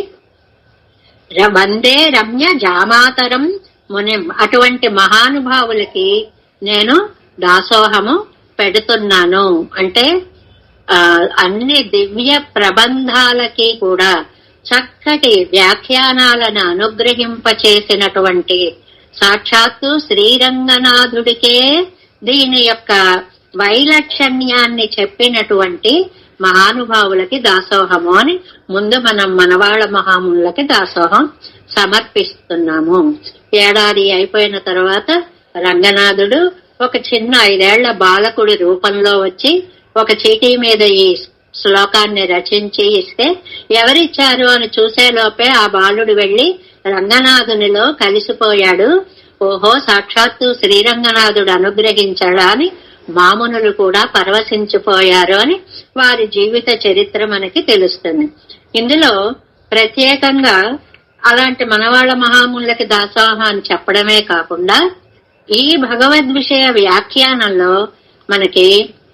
వందే రమ్య జామాతరం మునిం. అటువంటి మహానుభావులకి నేను దాసోహము పెడుతున్నాను. అంటే అన్ని దివ్య ప్రబంధాలకి కూడా చక్కటి వ్యాఖ్యానాలను అనుగ్రహింపచేసినటువంటి సాక్షాత్తు శ్రీరంగనాథుడికే దీని యొక్క వైలక్షణ్యాన్ని చెప్పినటువంటి మహానుభావులకి దాసోహము అని ముందు మనం మనవాళ్ళ మహాముళ్ళకి దాసోహం సమర్పిస్తున్నాము. ఏడాది అయిపోయిన తర్వాత రంగనాథుడు ఒక చిన్న 5 ఏళ్ల బాలకుడి రూపంలో వచ్చి ఒక చీటీ మీద ఈ శ్లోకాన్ని రచించి ఇస్తే ఎవరిచ్చారు అని చూసేలోపే ఆ బాలుడు వెళ్లి రంగనాథునిలో కలిసిపోయాడు. ఓహో, సాక్షాత్తు శ్రీరంగనాథుడు అనుగ్రహించాడా అని మామునులు కూడా పరవశించిపోయారు అని వారి జీవిత చరిత్ర మనకి తెలుస్తుంది. ఇందులో ప్రత్యేకంగా అలాంటి మనవాళ్ళ మహాముళ్ళకి దాసోహాన్ని చెప్పడమే కాకుండా ఈ భగవద్ విషయ వ్యాఖ్యానంలో మనకి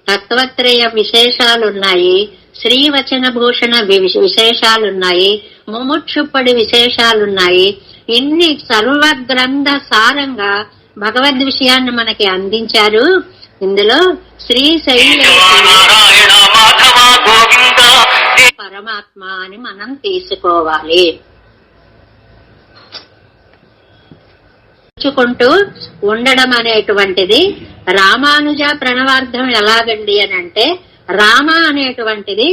తత్వత్రయ విశేషాలున్నాయి, శ్రీవచన భూషణ విశేషాలున్నాయి, ముముక్షుప్పడి విశేషాలున్నాయి. ఇన్ని సర్వగ్రంథ సారంగా భగవద్ విషయాన్ని మనకి అందించారు. ఇందులో శ్రీశైల పరమాత్మ అని మనం తీసుకోవాలి. కుంటూ ఉండడం అనేటువంటిది రామానుజ ప్రణవార్థం ఎలాగండి అని అంటే, రామ అనేటువంటిది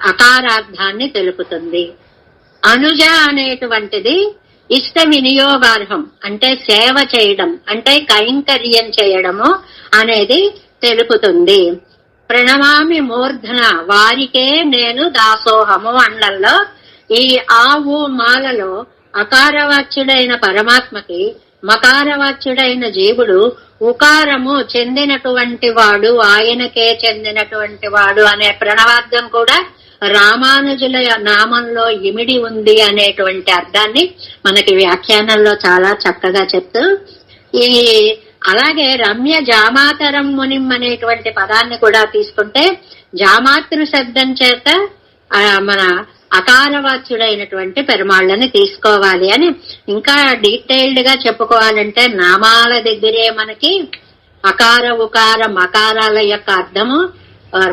అకారార్థాన్ని తెలుపుతుంది, అనుజ అనేటువంటిది ఇష్ట వినియోగార్హం అంటే సేవ చేయడం అంటే కైంకర్యం చేయడము అనేది తెలుపుతుంది. ప్రణమామి మూర్ధన వారికే నేను దాసోహము అండల్లో ఈ ఆవు మాలలో అకారవాచ్యుడైన పరమాత్మకి మకారవాచ్యుడైన జీవుడు ఉకారము చెందినటువంటి వాడు, ఆయనకే చెందినటువంటి వాడు అనే ప్రణవార్థం కూడా రామానుజుల నామంలో ఇమిడి ఉంది అనేటువంటి అర్థాన్ని మనకి వ్యాఖ్యానంలో చాలా చక్కగా చెప్తూ, ఈ అలాగే రమ్య జామాతరం మునిం అనేటువంటి పదాన్ని కూడా తీసుకుంటే జామాతృ శబ్దం చేత మన అకారవాచ్యుడైనటువంటి పెరుమాళ్ళని తీసుకోవాలి అని. ఇంకా డీటెయిల్డ్ గా చెప్పుకోవాలంటే నామాల దగ్గరే మనకి అకార ఉకార మకారాల యొక్క అర్థము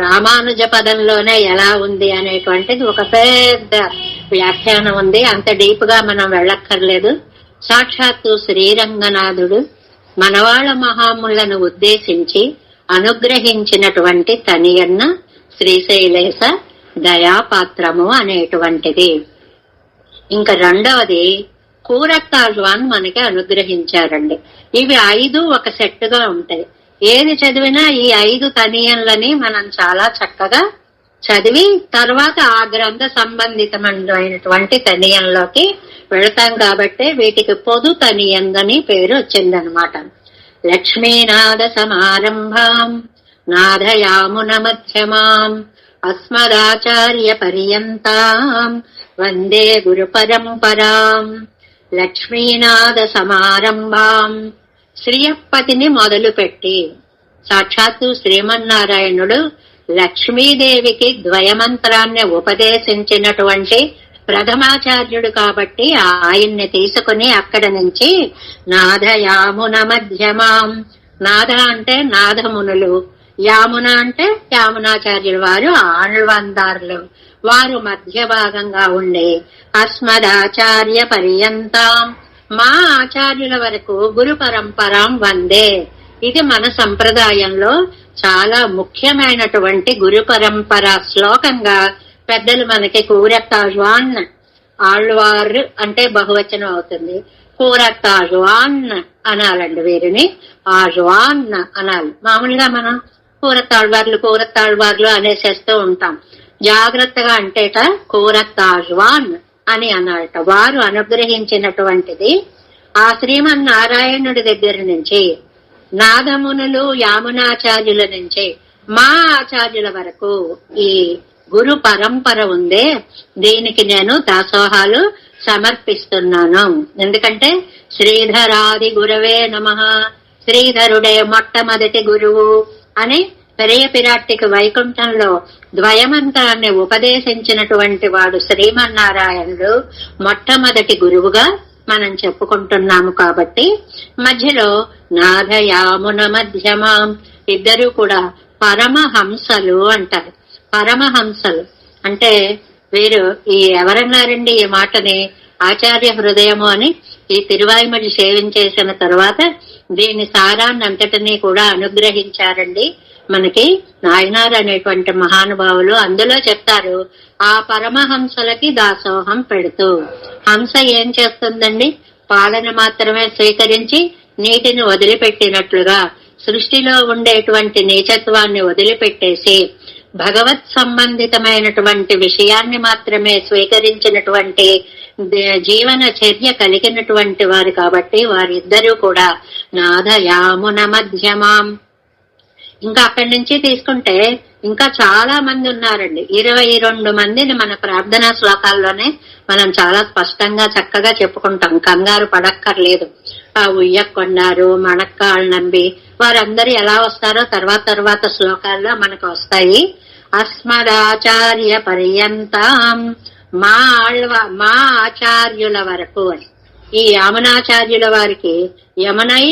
రామానుజ పదంలోనే ఎలా ఉంది అనేటువంటిది ఒక పెద్ద వ్యాఖ్యానం ఉంది. అంత డీప్ గా మనం వెళ్ళక్కర్లేదు. సాక్షాత్తు శ్రీరంగనాథుడు మనవాళ్ల మహాములను ఉద్దేశించి అనుగ్రహించినటువంటి తనియన్న శ్రీశైలేశ దయాపాత్రము అనేటువంటిది. ఇంకా రెండవది కూరత్తాళ్వాన్ మనకి అనుగ్రహించారండి. ఇవి 5 ఒక సెట్ గా ఉంటాయి. ఏది చదివినా ఈ 5 తనియన్లని మనం చాలా చక్కగా చదివి తర్వాత ఆ గ్రంథ సంబంధితమైనటువంటి తనియంలోకి వెళతాం కాబట్టి వీటికి పొదు తనియందని పేరు వచ్చిందనమాట. లక్ష్మీనాథ సమారంభాం నాథయామున మధ్యమాం అస్మదాచార్య పర్యంతాం వందే గురు పరంపరాం. లక్ష్మీనాథ సమారంభాం శ్రీయపతిని మొదలుపెట్టి సాక్షాత్తు శ్రీమన్నారాయణుడు లక్ష్మీదేవికి ద్వయమంత్రాన్ని ఉపదేశించినటువంటి ప్రథమాచార్యుడు కాబట్టి ఆయన్ని తీసుకుని అక్కడ నుంచి నాథయామున మధ్యమాం, నాథ అంటే నాథమునులు, యామున అంటే యామునాచార్యులు వారు ఆళ్వందారులు, వారు మధ్య భాగంగా ఉండే అస్మదాచార్య పర్యంతాం మా ఆచార్యుల వరకు గురు పరంపరాం వందే. ఇది మన సంప్రదాయంలో చాలా ముఖ్యమైనటువంటి గురు పరంపర శ్లోకంగా పెద్దలు మనకి కూరత్తాళ్వాన్, ఆళ్వార్ అంటే బహువచనం అవుతుంది, కూరత్తాళ్వాన్ అనాలండి. వీరిని ఆళ్వాన్ అనాలి. మామూలుగా మనం కూరత్తాళ్వార్లు అనేసేస్తూ ఉంటాం. జాగ్రత్తగా అంటేట కూరత్తాళ్వాన్ అని అనాలట. వారు అనుగ్రహించినటువంటిది ఆ శ్రీమన్నారాయణుడి దగ్గర నుంచి నాదమునులు యామునాచార్యుల నుంచి మా ఆచార్యుల వరకు ఈ గురు పరంపర ఉందే, దీనికి నేను దాసోహాలు సమర్పిస్తున్నాను. ఎందుకంటే శ్రీధరాది గురవే నమః, శ్రీధరుడే మొట్టమొదటి గురువు అని పెరయ పిరాట్టికి వైకుంఠంలో ద్వయమంత్రాన్ని ఉపదేశించినటువంటి వాడు శ్రీమన్నారాయణుడు మొట్టమొదటి గురువుగా మనం చెప్పుకుంటున్నాము. కాబట్టి మధ్యలో నాథయామున మధ్యమాం, ఇద్దరు కూడా పరమహంసలు అంటారు. పరమహంసలు అంటే వీరు ఎవరన్నారండి ఈ మాటని? ఆచార్య హృదయము అని ఈ తిరువాయిమడి సేవించేసిన తర్వాత దీని సారాన్ని అంతటినీ కూడా అనుగ్రహించారండి మనకి నాయనార్ అనేటువంటి మహానుభావులు. అందులో చెప్తారు, ఆ పరమహంసలకి దాసోహం పెడుతూ. హంస ఏం చేస్తుందండి? పాలన మాత్రమే స్వీకరించి నీటిని వదిలిపెట్టినట్లుగా సృష్టిలో ఉండేటువంటి నీచత్వాన్ని వదిలిపెట్టేసి భగవత్ సంబంధితమైనటువంటి విషయాన్ని మాత్రమే స్వీకరించినటువంటి జీవన చర్య కలిగినటువంటి వారు కాబట్టి వారిద్దరూ కూడా నాథయామున మధ్యమాం. ఇంకా అక్కడి నుంచి తీసుకుంటే ఇంకా చాలా మంది ఉన్నారండి. 22 మందిని మన ప్రార్థనా శ్లోకాల్లోనే మనం చాలా స్పష్టంగా చక్కగా చెప్పుకుంటాం. కంగారు పడక్కర్లేదు. ఆ ఉయ్యకొండారు, మణక్కాళ్ళు నంబి వారందరూ ఎలా వస్తారో తర్వాత శ్లోకాల్లో మనకు వస్తాయి. అస్మదాచార్య పర్యంతం మా ఆచార్యుల వరకు అని. ఈ యామునాచార్యుల వారికి యమునై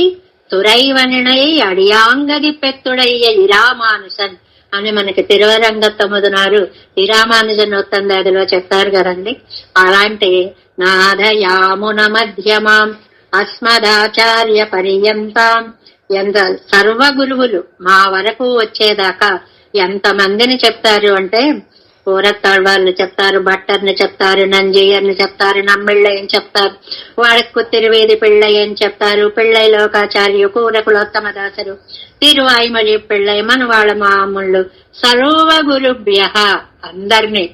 తురైవనినై అడియాంగది పెత్తుడయ్య ఇరామానుసన్ అని మనకి తిరువరంగత్తముదునారు ఇరామానుజనోత్తందాదిలో చెప్తారు కదండి. అలాంటి నాథయామున మధ్యమాం అస్మదాచార్య పర్యంతం, ఎంత సర్వ గురువులు మా వరకు వచ్చేదాకా ఎంతమందిని చెప్తారు అంటే కూరత్తాళ్వార్లు చెప్తారు, భట్టర్ని చెప్తారు, నంజయ్యర్ని చెప్తారు, నమ్మిళ్ళయ్యని చెప్తారు, వాడకు తిరువేది పిళ్ళయ్యని చెప్తారు, పిళ్ళై లోకాచార్యు, కూరకులోత్తమదాసరు, తిరువాయిమడి పిళ్ళై, మన వాళ్ళ మామూళ్ళు, సర్వ గురుభ్య అందరినీ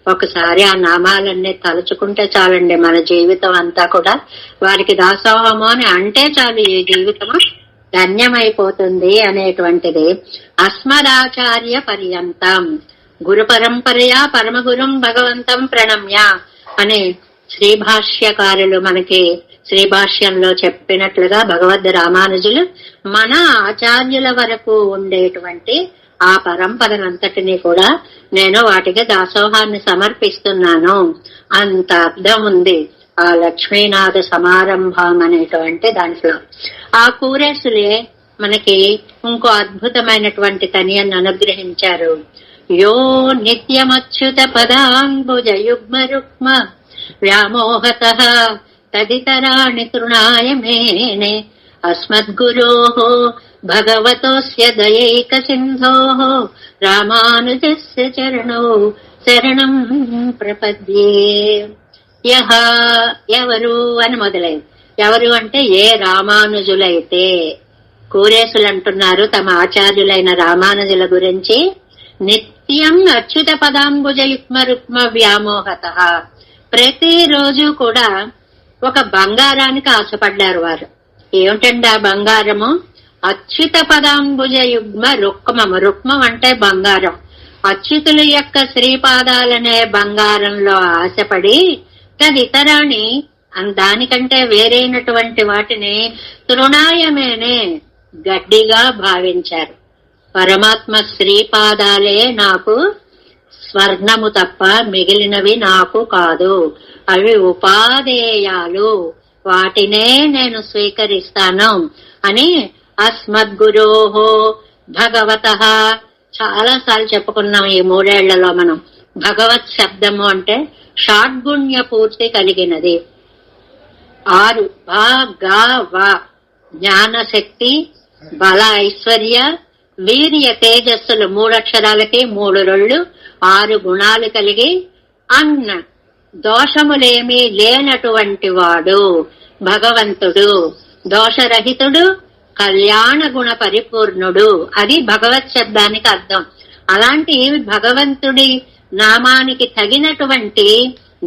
ఒకసారి ఆ నామాలన్నీ తలుచుకుంటే చాలండి, మన జీవితం అంతా కూడా వారికి దాసోహము అని అంటే చాలు, ఈ జీవితము ధన్యమైపోతుంది అనేటువంటిది. అస్మదాచార్య పర్యంతం గురు పరంపరయా పరమగురుం భగవంతం ప్రణమ్య అని శ్రీభాష్యకారులు మనకి శ్రీభాష్యంలో చెప్పినట్లుగా భగవద్ రామానుజులు మన ఆచార్యుల వరకు ఉండేటువంటి ఆ పరంపరనంతటినీ కూడా నేను వాటికి దాసోహాన్ని సమర్పిస్తున్నాను. అంత అర్థం ఉంది ఆ లక్ష్మీనాథ సమారంభం అనేటువంటి దాంట్లో. ఆ కూరేసులే మనకి ఇంకో అద్భుతమైనటువంటి తనియన్ని అనుగ్రహించారు. యో నిత్యమచ్యుత పదాంబుజ యుగ్మ రుక్మ వ్యామోహతః తదితరాణి తృణాయ మేనే అస్మద్గురోః భగవతోస్య దయైక సింధోః రామానుజస్య చరణౌ శరణం ప్రపద్యే. యహ ఎవరు అని మొదలైంది. ఎవరు అంటే ఏ రామానుజులైతే, కూరేసులు అంటున్నారు తమ ఆచార్యులైన రామానుజుల గురించి, నిత్యం అచ్యుత పదాంబుజ యుగ్మ రుక్మ వ్యామోహత, ప్రతిరోజు కూడా ఒక బంగారానికి ఆశపడ్డారు వారు. ఏమిటండి ఆ బంగారము? అచ్యుత పదాంబుజ యుగ్మ రుక్మము. రుక్మం అంటే బంగారం. అచ్యుతుల యొక్క శ్రీపాదాలనే బంగారంలో ఆశపడి తదితరాన్ని దానికంటే వేరైనటువంటి వాటిని తృణాయమేనే గడ్డిగా భావించారు. పరమాత్మ శ్రీపాదాలే నాకు స్వర్ణము తప్ప మిగిలినవి నాకు కాదు, అవి ఉపాదేయాలు, వాటినే నేను స్వీకరిస్తాను అని అస్మద్గురోః భగవతః చాలా సార్లు చెప్పుకున్నాం ఈ 3 ఏళ్లలో మనం. భగవత్ శబ్దము అంటే షాడ్గుణ్య పూర్తి కలిగినది. 6 జ్ఞానశక్తి, బల, ఐశ్వర్య, వీర్య, తేజస్సులు 3 అక్షరాలకి 3 రొళ్ళు, 6 గుణాలు కలిగి అన్న దోషములేమీ లేనటువంటి వాడు భగవంతుడు, దోషరహితుడు, కళ్యాణ గుణ పరిపూర్ణుడు. అది భగవత్ శబ్దానికి అర్థం. అలాంటి భగవంతుడి నామానికి తగినటువంటి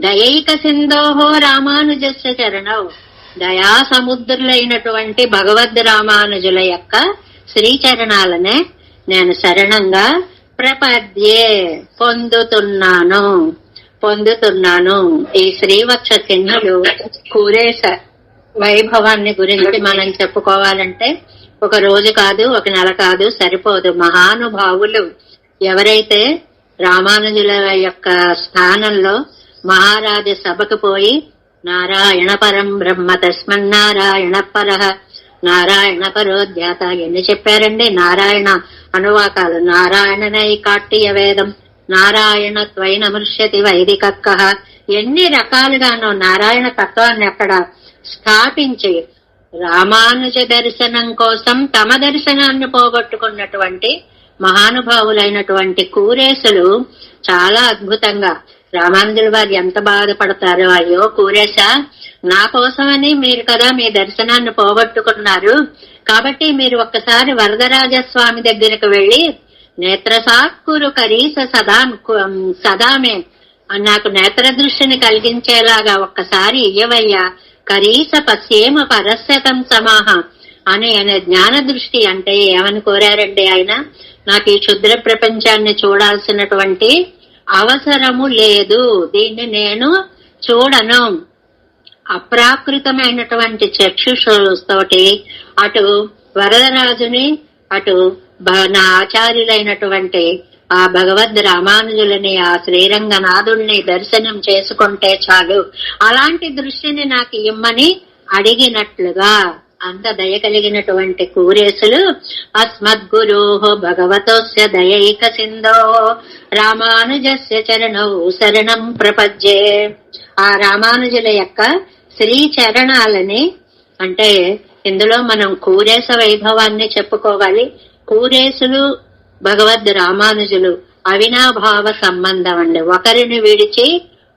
దయైక సింధోహో రామానుజస్య చరణౌ, దయా సముద్రులైనటువంటి భగవద్ రామానుజుల యొక్క శ్రీచరణాలనే నేను శరణంగా ప్రపద్యే పొందుతున్నాను. ఈ శ్రీవత్స చిహ్నులు కూరేశ వైభవాన్ని గురించి మనం చెప్పుకోవాలంటే ఒక రోజు కాదు, ఒక నెల కాదు, సరిపోదు. మహానుభావులు ఎవరైతే రామానుజుల యొక్క స్థానంలో మహారాజ సభకు పోయి నారాయణ పరం బ్రహ్మ తస్మన్నారాయణ పరః నారాయణ పరోధ్యాత ఎన్ని చెప్పారండి. నారాయణ అనువాకాలు, నారాయణనై కాట్టియ వేదం, నారాయణ త్వైనమృష్యతి వైదికః, ఎన్ని రకాలుగానో నారాయణ తత్వాన్ని అక్కడ స్థాపించి రామానుజ దర్శనం కోసం తమ దర్శనాన్ని పోగొట్టుకున్నటువంటి మహానుభావులైనటువంటి కూరేసులు చాలా అద్భుతంగా రామానుజుల వారు ఎంత బాధపడతారో, అయ్యో కూరేశ, నా కోసమని మీరు కదా మీ దర్శనాన్ని పోగొట్టుకున్నారు, కాబట్టి మీరు ఒక్కసారి వరదరాజస్వామి దగ్గరకు వెళ్లి నేత్రసాక్కురు కరీస సదామే, నాకు నేత్ర దృష్టిని కలిగించేలాగా ఒక్కసారి ఇయ్యవయ్యా, కరీస పశ్యేమ పరస్యతం సమాహ అని జ్ఞాన దృష్టి అంటే ఏమని కోరారండి ఆయన? నాకు ఈ క్షుద్ర ప్రపంచాన్ని చూడాల్సినటువంటి అవసరము లేదు, దీన్ని నేను చూడను. అప్రాకృతమైనటువంటి చక్షుషుతోటి అటు వరదరాజుని, అటు నా ఆచార్యులైనటువంటి ఆ భగవద్ రామానుజులని, ఆ శ్రీరంగనాథుణ్ణి దర్శనం చేసుకుంటే చాలు, అలాంటి దృష్టిని నాకు ఇమ్మని అడిగినట్లుగా అంత దయ కలిగినటువంటి కూరేసులు అస్మద్గురోః భగవతోస్య దయైక సింధో రామానుజస్య చరణౌ శరణం ప్రపద్యే. ఆ రామానుజుల యొక్క శ్రీ చరణాలని, అంటే ఇందులో మనం కూరేశ వైభవాన్ని చెప్పుకోవాలి. కూరేసులు భగవద్ రామానుజులు అవినాభావ సంబంధం అండి. ఒకరిని విడిచి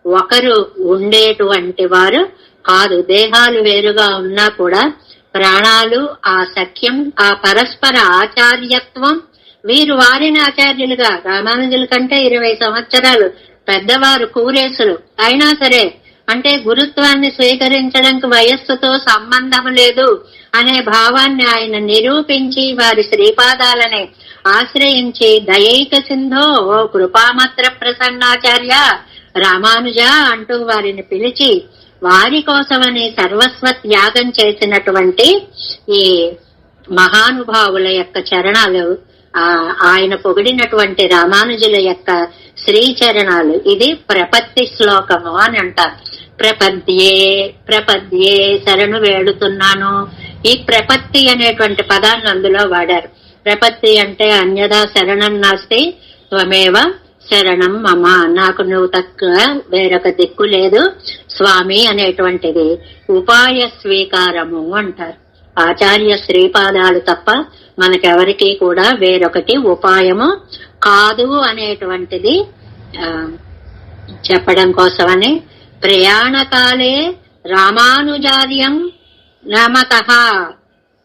ఒకరు ఉండేటువంటి వారు కాదు. దేహాలు వేరుగా ఉన్నా కూడా ప్రాణాలు, ఆ సఖ్యం, ఆ పరస్పర ఆచార్యత్వం, వీరు వారిని ఆచార్యులుగా రామానుజుల కంటే 20 సంవత్సరాలు పెద్దవారు కూరేసులు అయినా సరే, అంటే గురుత్వాన్ని స్వీకరించడానికి వయస్సుతో సంబంధం లేదు అనే భావాన్ని ఆయన నిరూపించి వారి శ్రీపాదాలని ఆశ్రయించి దయైక సింధో ఓ కృపామాత్ర ప్రసన్నాచార్య రామానుజ అంటూ వారిని పిలిచి వారి కోసమని సర్వస్వ త్యాగం చేసినటువంటి ఈ మహానుభావుల యొక్క చరణాలు, ఆయన పొగిడినటువంటి రామానుజుల యొక్క శ్రీచరణాలు. ఇది ప్రపత్తి శ్లోకము అని అంటారు. ప్రపద్యే ప్రపద్యే శరణు వేడుతున్నాను. ఈ ప్రపత్తి అనేటువంటి పదాన్ని అందులో వాడారు. ప్రపత్తి అంటే అన్యదా శరణం నాస్తి త్వమేవ శరణం మమ, నాకు నువ్వు తక్కువ వేరొక దిక్కు లేదు స్వామి అనేటువంటిది ఉపాయ స్వీకారము అంటారు. ఆచార్య శ్రీపాదాలు తప్ప మనకెవరికి కూడా వేరొకటి ఉపాయము కాదు అనేటువంటిది చెప్పడం కోసమని ప్రయాణకాలే రామానుజార్యం నమతః.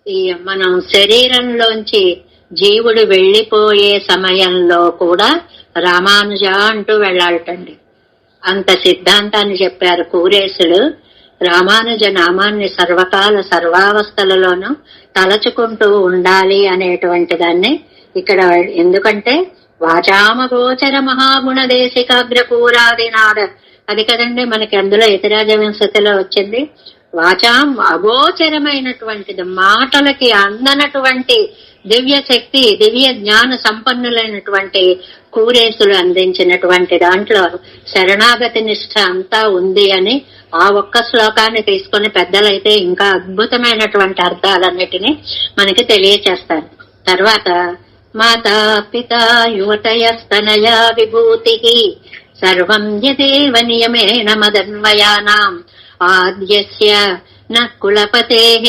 ఈ మనం శరీరంలోంచి జీవుడు వెళ్లిపోయే సమయంలో కూడా రామానుజ అంటూ వెళ్ళాలటండి. అంత సిద్ధాంతాన్ని చెప్పారు కూరేసులు. రామానుజ నామాన్ని సర్వకాల సర్వావస్థలలోనూ తలచుకుంటూ ఉండాలి అనేటువంటి దాన్ని ఇక్కడ, ఎందుకంటే వాచామగోచర మహాగుణ దేశికాగ్రపూరాదినాథ, అది కదండి మనకి అందులో యతిరాజ వింశతిలో వచ్చింది. వాచాం అగోచరమైనటువంటిది, మాటలకి అందనటువంటి దివ్య శక్తి, దివ్య జ్ఞాన సంపన్నులైనటువంటి కూరేసులు అందించినటువంటి దాంట్లో శరణాగతి నిష్ఠ అంతా ఉంది అని ఆ ఒక్క శ్లోకాన్ని తీసుకుని పెద్దలైతే ఇంకా అద్భుతమైనటువంటి అర్థాలన్నిటినీ మనకి తెలియచేస్తారు. తర్వాత మాతా పితా యువతయస్తనయా విభూతి సర్వం యదేవ నియమేన మదన్వయానాం ఆద్యస్య న కులపతేః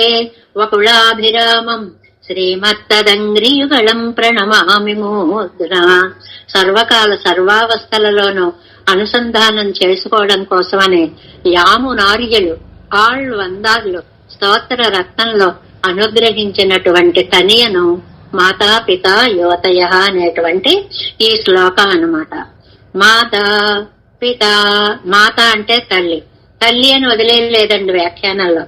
వకులాభిరామం శ్రీమత్తదంగ్రియుగళం ప్రణమామి మూర్ధనా. సర్వకాల సర్వావస్థలలోనూ అనుసంధానం చేసుకోవడం కోసమని యామునార్యులు ఆళ్ళు వందాళ్ళు స్తోత్ర రత్నంలో అనుగ్రహించినటువంటి తనియను మాతా పిత యువతయ అనేటువంటి ఈ శ్లోకం అన్నమాట. మాతా పిత, మాత అంటే తల్లి, తల్లి అని వదిలేదండి వ్యాఖ్యానంలో.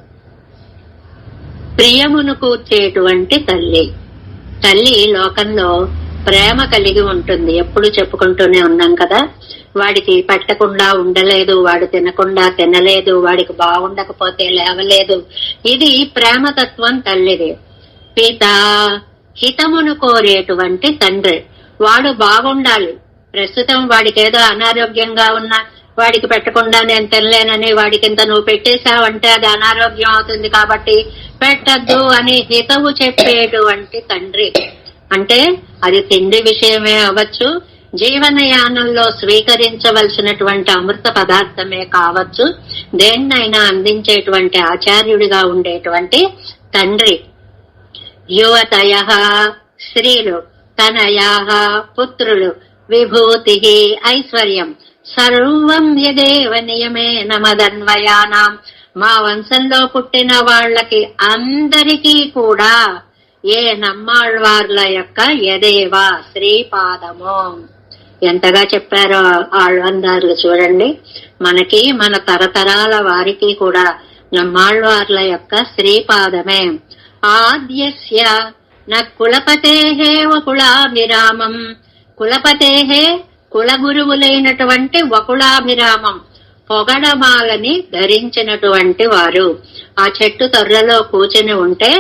ప్రియమును కూర్చేటువంటి తల్లి. తల్లి లోకంలో ప్రేమ కలిగి ఉంటుంది. ఎప్పుడు చెప్పుకుంటూనే ఉన్నాం కదా, వాడికి పెట్టకుండా ఉండలేదు, వాడు తినకుండా తినలేదు, వాడికి బాగుండకపోతే లేవలేదు. ఇది ప్రేమతత్వం తల్లిది. పిత హితమును కోరేటువంటి తండ్రి. వాడు బాగుండాలి. ప్రస్తుతం వాడికి ఏదో అనారోగ్యంగా ఉన్నా వాడికి పెట్టకుండా నేను తినలేనని వాడికి ఇంత నువ్వు పెట్టేశావంటే అది అనారోగ్యం అవుతుంది కాబట్టి పెట్టద్దు అని హితవు చెప్పేటువంటి తండ్రి. అంటే అది తిండి విషయమే అవ్వచ్చు, జీవనయానంలో స్వీకరించవలసినటువంటి అమృత పదార్థమే కావచ్చు, దేన్నైనా అందించేటువంటి ఆచార్యుడిగా ఉండేటువంటి తండ్రి. యువతయ స్త్రీలు, తనయాః పుత్రులు, విభూతి ఐశ్వర్యం సర్వం యదేవ నియమేన మదన్వయానాం. మా వంశంలో పుట్టిన వాళ్ళకి అందరికీ కూడా ఏ నమ్మాళ్వార్ల యొక్క యదేవ శ్రీపాదము. ఎంతగా చెప్పారో ఆళ్వందారులు చూడండి. మనకి మన తరతరాల వారికి కూడా నమ్మాళ్వార్ల యొక్క శ్రీపాదమే. ఆద్యస్య న కులపతేః వకులాభిరామం. కులపతేః కులగురువులైనటువంటి వకులాభిరామం, పొగడమాలని ధరించినటువంటి వారు. ఆ చెట్టు తొర్రలో కూర్చుని ఉంటే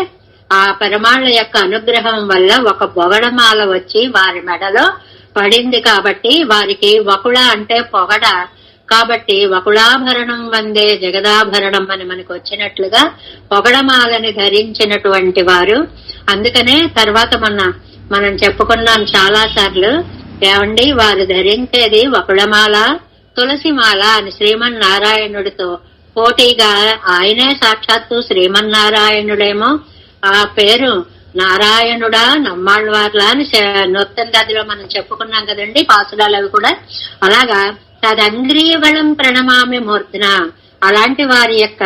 ఆ పెరమాళ్ల యొక్క అనుగ్రహం వల్ల ఒక పొగడమాల వచ్చి వారి మెడలో పడింది కాబట్టి వారికి వకుళ అంటే పొగడ కాబట్టి వకుళాభరణం వందే జగదాభరణం అని మనకు వచ్చినట్లుగా పొగడమాలని ధరించినటువంటి వారు. అందుకనే తర్వాత మనం చెప్పుకున్నాం చాలా సార్లు, ఏమండి వారు ధరించేది వకుళమాల తులసిమాల అని. శ్రీమన్నారాయణుడితో పోటీగా ఆయనే సాక్షాత్తు శ్రీమన్నారాయణుడేమో ఆ పేరు నారాయణుడా నమ్మాళ్వార్లా అని నొత్తం గదిలో మనం చెప్పుకున్నాం కదండి, పాసురాలు అవి కూడా. అలాగా తదంగ్రియగళం ప్రణమామి మూర్ధన, అలాంటి వారి యొక్క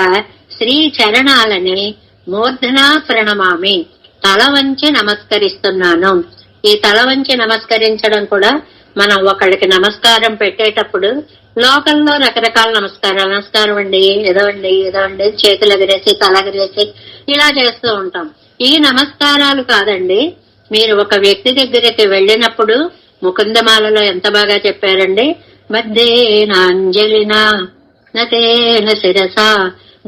శ్రీ చరణాలని మూర్ధన ప్రణమామి, తల వంచి నమస్కరిస్తున్నాను. ఈ తల వంచి నమస్కరించడం కూడా మనం ఒకళ్ళకి నమస్కారం పెట్టేటప్పుడు లోకల్లో రకరకాల నమస్కారం అండి, ఏదో అండి చేతులు ఎగరేసి తల ఎగరేసి ఇలా చేస్తూ ఉంటాం. ఈ నమస్కారాలు కాదండి. మీరు ఒక వ్యక్తి దగ్గరికి వెళ్ళినప్పుడు ముకుందమాలలో ఎంత బాగా చెప్పారండి. మధ్యేనాంజలినా నతేన శిరసా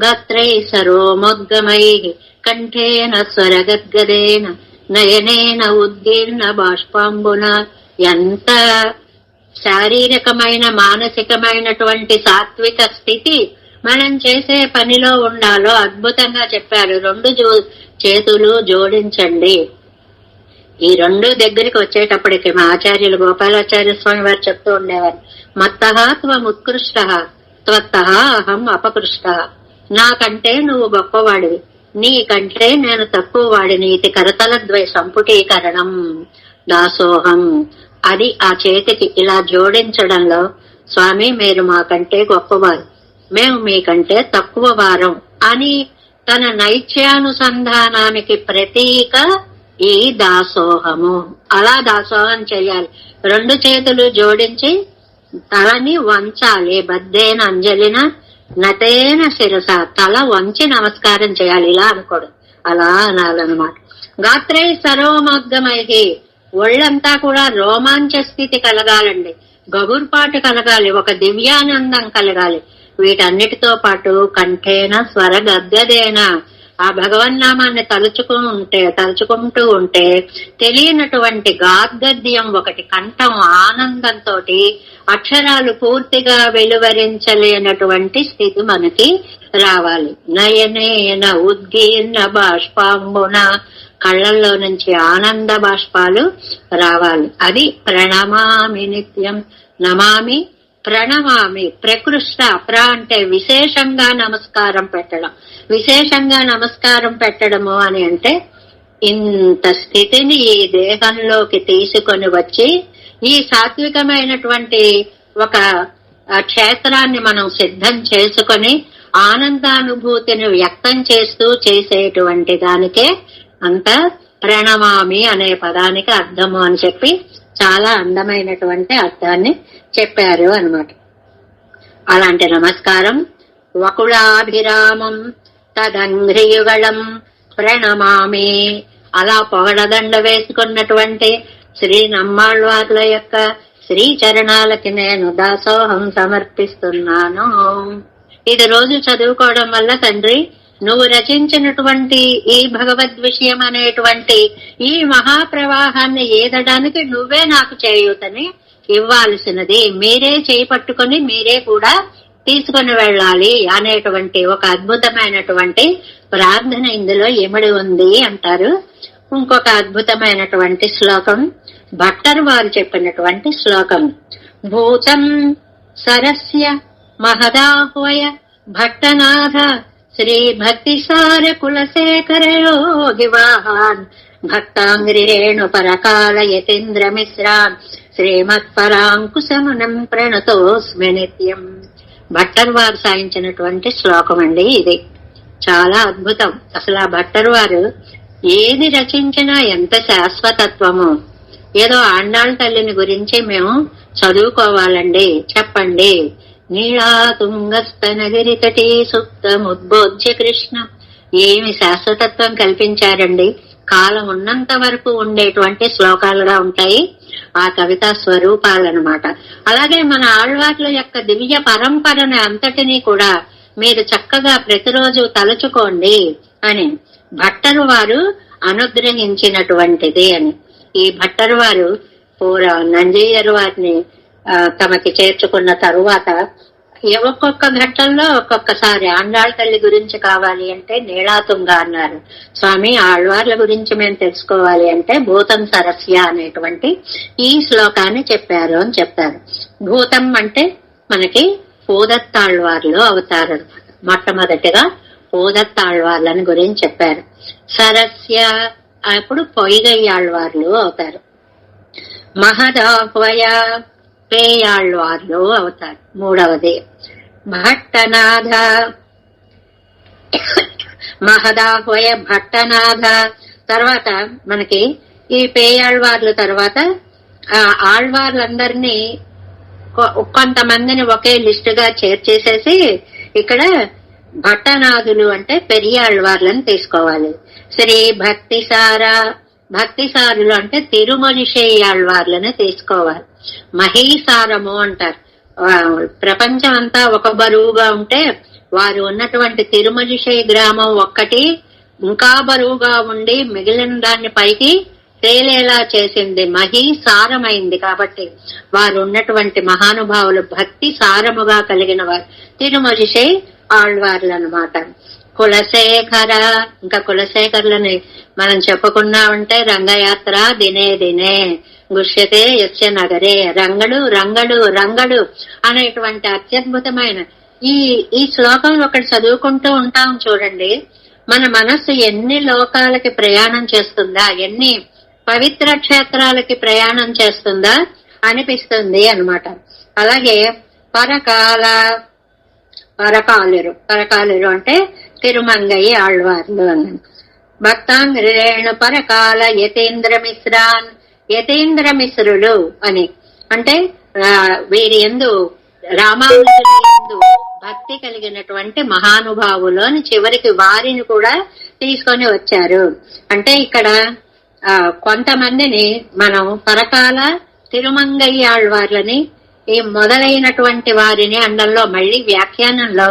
గాత్రై సరోమోద్గమై కంఠేన స్వరగద్గదేన నయనేన ఉద్దీర్ణ బాష్పాంబున. ఎంత శారీరకమైన మానసికమైనటువంటి సాత్విక స్థితి మనం చేసే పనిలో ఉండాలో అద్భుతంగా చెప్పారు. రెండు చేతులు జోడించండి. ఈ రెండు దగ్గరికి వచ్చేటప్పటికి మా ఆచార్యులు గోపాలాచార్య స్వామి వారు చెప్తూ ఉండేవారు, మత్తః త్వముత్కృష్ట త్వత్తః అహం అపకృష్ట. నాకంటే నువ్వు గొప్పవాడివి, నీకంటే నేను తక్కువ వాడిని. ఇది కరతల ద్వయ సంపుటీకరణం దాసోహం. అది ఆ చేతికి ఇలా జోడించడంలో, స్వామి మీరు మాకంటే గొప్పవారు, మేము మీకంటే తక్కువ వారం అని తన నైత్యానుసంధానానికి ప్రతీక ఈ దాసోహము. అలా దాసోహం చేయాలి. రెండు చేతులు జోడించి తలని వంచాలి. బద్దేన అంజలిన నతేన శిరస, తల వంచి నమస్కారం చేయాలి. ఇలా అనుకోడు, అలా అనాలన్నమాట. గాత్రై సర్వమోద్గమై, ఒళ్ళంతా కూడా రోమాంచ స్థితి కలగాలండి, గగుర్పాటు కలగాలి, ఒక దివ్యానందం కలగాలి. వీటన్నిటితో పాటు కంఠేన స్వర గద్గదేన, ఆ భగవన్నామాన్ని తలుచుకుంటూ ఉంటే తెలియనటువంటి గాద్గద్యం ఒకటి, కంఠం ఆనందంతో అక్షరాలు పూర్తిగా వెలువరించలేనటువంటి స్థితి మనకి రావాలి. నయనేన ఉద్గీర్ణ బాష్పాంబున, కళ్ళల్లో నుంచి ఆనంద బాష్పాలు రావాలి. అది ప్రణమామి నిత్యం, నమామి ప్రణమామి. ప్రకృష్ట, అంటే విశేషంగా నమస్కారం పెట్టడం. విశేషంగా నమస్కారం పెట్టడము అని అంటే ఇంత స్థితిని ఈ దేహంలోకి తీసుకొని వచ్చి ఈ సాత్వికమైనటువంటి ఒక క్షేత్రాన్ని మనం సిద్ధం చేసుకొని ఆనందానుభూతిని వ్యక్తం చేస్తూ చేసేటువంటి దానికే అంత ప్రణమామి అనే పదానికి అర్థము అని చెప్పి చాలా అందమైనటువంటి అర్థాన్ని చెప్పారు అన్నమాట. అలాంటి నమస్కారం వకుళాభిరామం తదంఘ్రియుగళం ప్రణమామి. అలా పొగడదండ వేసుకున్నటువంటి శ్రీ నమ్మాళ్వార్ల యొక్క శ్రీ చరణాలకి నేను దాసోహం సమర్పిస్తున్నాను. ఇది రోజు చదువుకోవడం వల్ల తండ్రి నువ్వు రచించినటువంటి ఈ భగవద్ విషయం అనేటువంటి ఈ మహాప్రవాహాన్ని ఏదడానికి నువ్వే నాకు చేయూతని ఇవ్వాల్సినది, మీరే చేయి పట్టుకొని మీరే కూడా తీసుకుని వెళ్ళాలి అనేటువంటి ఒక అద్భుతమైనటువంటి ప్రార్థన ఇందులో ఇమిడి ఉంది అంటారు. ఇంకొక అద్భుతమైనటువంటి శ్లోకం భట్టర్ వారు చెప్పినటువంటి శ్లోకం. భూతం సరస్య మహదాహ్వయ భట్టనాథ శ్రీ భక్తిసార కులశేఖర యోగివాహాన్ భక్తాంగ్రిరేణు పరకాల యతీంద్ర మిశ్రాన్ శ్రీమత్పరాంకుశమునం ప్రణతోస్మి నిత్యం. భట్టర్ వారు సాయించినటువంటి శ్లోకం అండి ఇది. చాలా అద్భుతం. అసలు ఆ భట్టర్ వారు ఏది రచించినా ఎంత శాశ్వతత్వము. ఏదో ఆండాళ్ళ తల్లిని గురించి మేము చదువుకోవాలండి, చెప్పండి. నీళాతుంగస్తనగిరి తటీ సుప్తముద్బోధ్య కృష్ణ. ఏమి శాశ్వతత్వం కల్పించారండి. కాలం ఉన్నంత వరకు ఉండేటువంటి శ్లోకాలుగా ఉంటాయి ఆ కవితా స్వరూపాలన్నమాట. అలాగే మన ఆళ్వార్ల యొక్క దివ్య పరంపరను అంతటినీ కూడా మీరు చక్కగా ప్రతిరోజు తలుచుకోండి అని భట్టరు వారు అనుగ్రహించినటువంటిది అని. ఈ భట్టరు వారు నంజయ్యర్ వారిని తమకి చేర్చుకున్న తరువాత ఒక్కొక్క ఘట్టంలో ఒక్కొక్కసారి ఆండాళ్ళ తల్లి గురించి కావాలి అంటే నీళాతుంగ అన్నారు. స్వామి ఆళ్వార్ల గురించి మేము తెలుసుకోవాలి అంటే భూతం సరస్య అనేటువంటి ఈ శ్లోకాన్ని చెప్పారు అని చెప్తారు. భూతం అంటే మనకి పూదత్తాళ్వార్లు అవుతారు. మొట్టమొదటిగా పూదత్తాళ్వార్లని గురించి చెప్పారు. సరస్య అప్పుడు పొయ్గయ్యాళ్వార్లు అవుతారు. మహదాహ్వయ పేయాళ్వార్లు అవుతారు మూడవది. భట్టనాథ మహదాహ్వయ భట్టనాథ తర్వాత మనకి ఈ పేయాళ్వార్లు తర్వాత ఆ ఆళ్వార్లందరినీ కొంతమందిని ఒకే లిస్ట్ గా చేర్చేసేసి ఇక్కడ భట్టనాథులు అంటే పెరియాళ్వార్లను తీసుకోవాలి. శ్రీ భక్తిసారులు అంటే తిరుమలిషేయాళ్వార్లను తీసుకోవాలి. మహీసారము అంటారు. ప్రపంచం అంతా ఒక బరువుగా ఉంటే వారు ఉన్నటువంటి తిరుమలిషే గ్రామం ఒక్కటి ఇంకా బరువుగా ఉండి మిగిలిన దాన్ని పైకి తేలేలా చేసింది, మహీసారమైంది. కాబట్టి వారు ఉన్నటువంటి మహానుభావులు భక్తి సారముగా కలిగిన వారు తిరుమలిషే ఆళ్వార్లు అన్నమాట. కులశేఖర, ఇంకా కులశేఖరులని మనం చెప్పుకున్నామంటే రంగయాత్ర దినే దినే గుష్యతే యస్య నగరే, రంగడు రంగడు రంగడు అనేటువంటి అత్యద్భుతమైన ఈ శ్లోకం ఒకటి చదువుకుంటూ ఉంటాం చూడండి. మన మనస్సు ఎన్ని లోకాలకి ప్రయాణం చేస్తుందా, ఎన్ని పవిత్ర క్షేత్రాలకి ప్రయాణం చేస్తుందా అనిపిస్తుంది అన్నమాట. అలాగే పరకాలురు అంటే తిరుమంగయ్య ఆళ్వార్లు అన్నాను. భక్తాంగ్రేణు పరకాల యతీంద్ర మిశ్రులు అని అంటే వీరి యందు రామానుజుని యందు భక్తి కలిగినటువంటి మహానుభావులు అని చివరికి వారిని కూడా తీసుకొని వచ్చారు. అంటే ఇక్కడ కొంతమందిని మనం పరకాల తిరుమంగయ్య ఆళ్వార్లని ఈ మొదలైనటువంటి వారిని అండంలో మళ్ళీ వ్యాఖ్యానంలో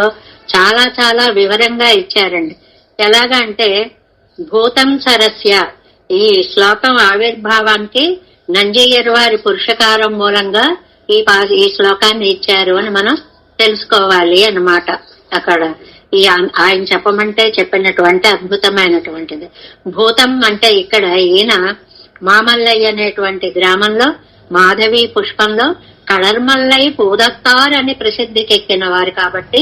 చాలా చాలా వివరంగా ఇచ్చారండి. ఎలాగా అంటే భూతం సరస్య, ఈ శ్లోకం ఆవిర్భావానికి నంజయ్యర్ వారి పురుషకారం మూలంగా ఈ శ్లోకాన్ని ఇచ్చారు అని మనం తెలుసుకోవాలి అన్నమాట. అక్కడ ఆయన చెప్పమంటే చెప్పినటువంటి అద్భుతమైనటువంటిది. భూతం అంటే ఇక్కడ ఈయన మామల్లయ్య అనేటువంటి గ్రామంలో మాధవి పుష్పంలో కళర్మల్లై పూదత్తార్ అని ప్రసిద్ధికెక్కిన వారు కాబట్టి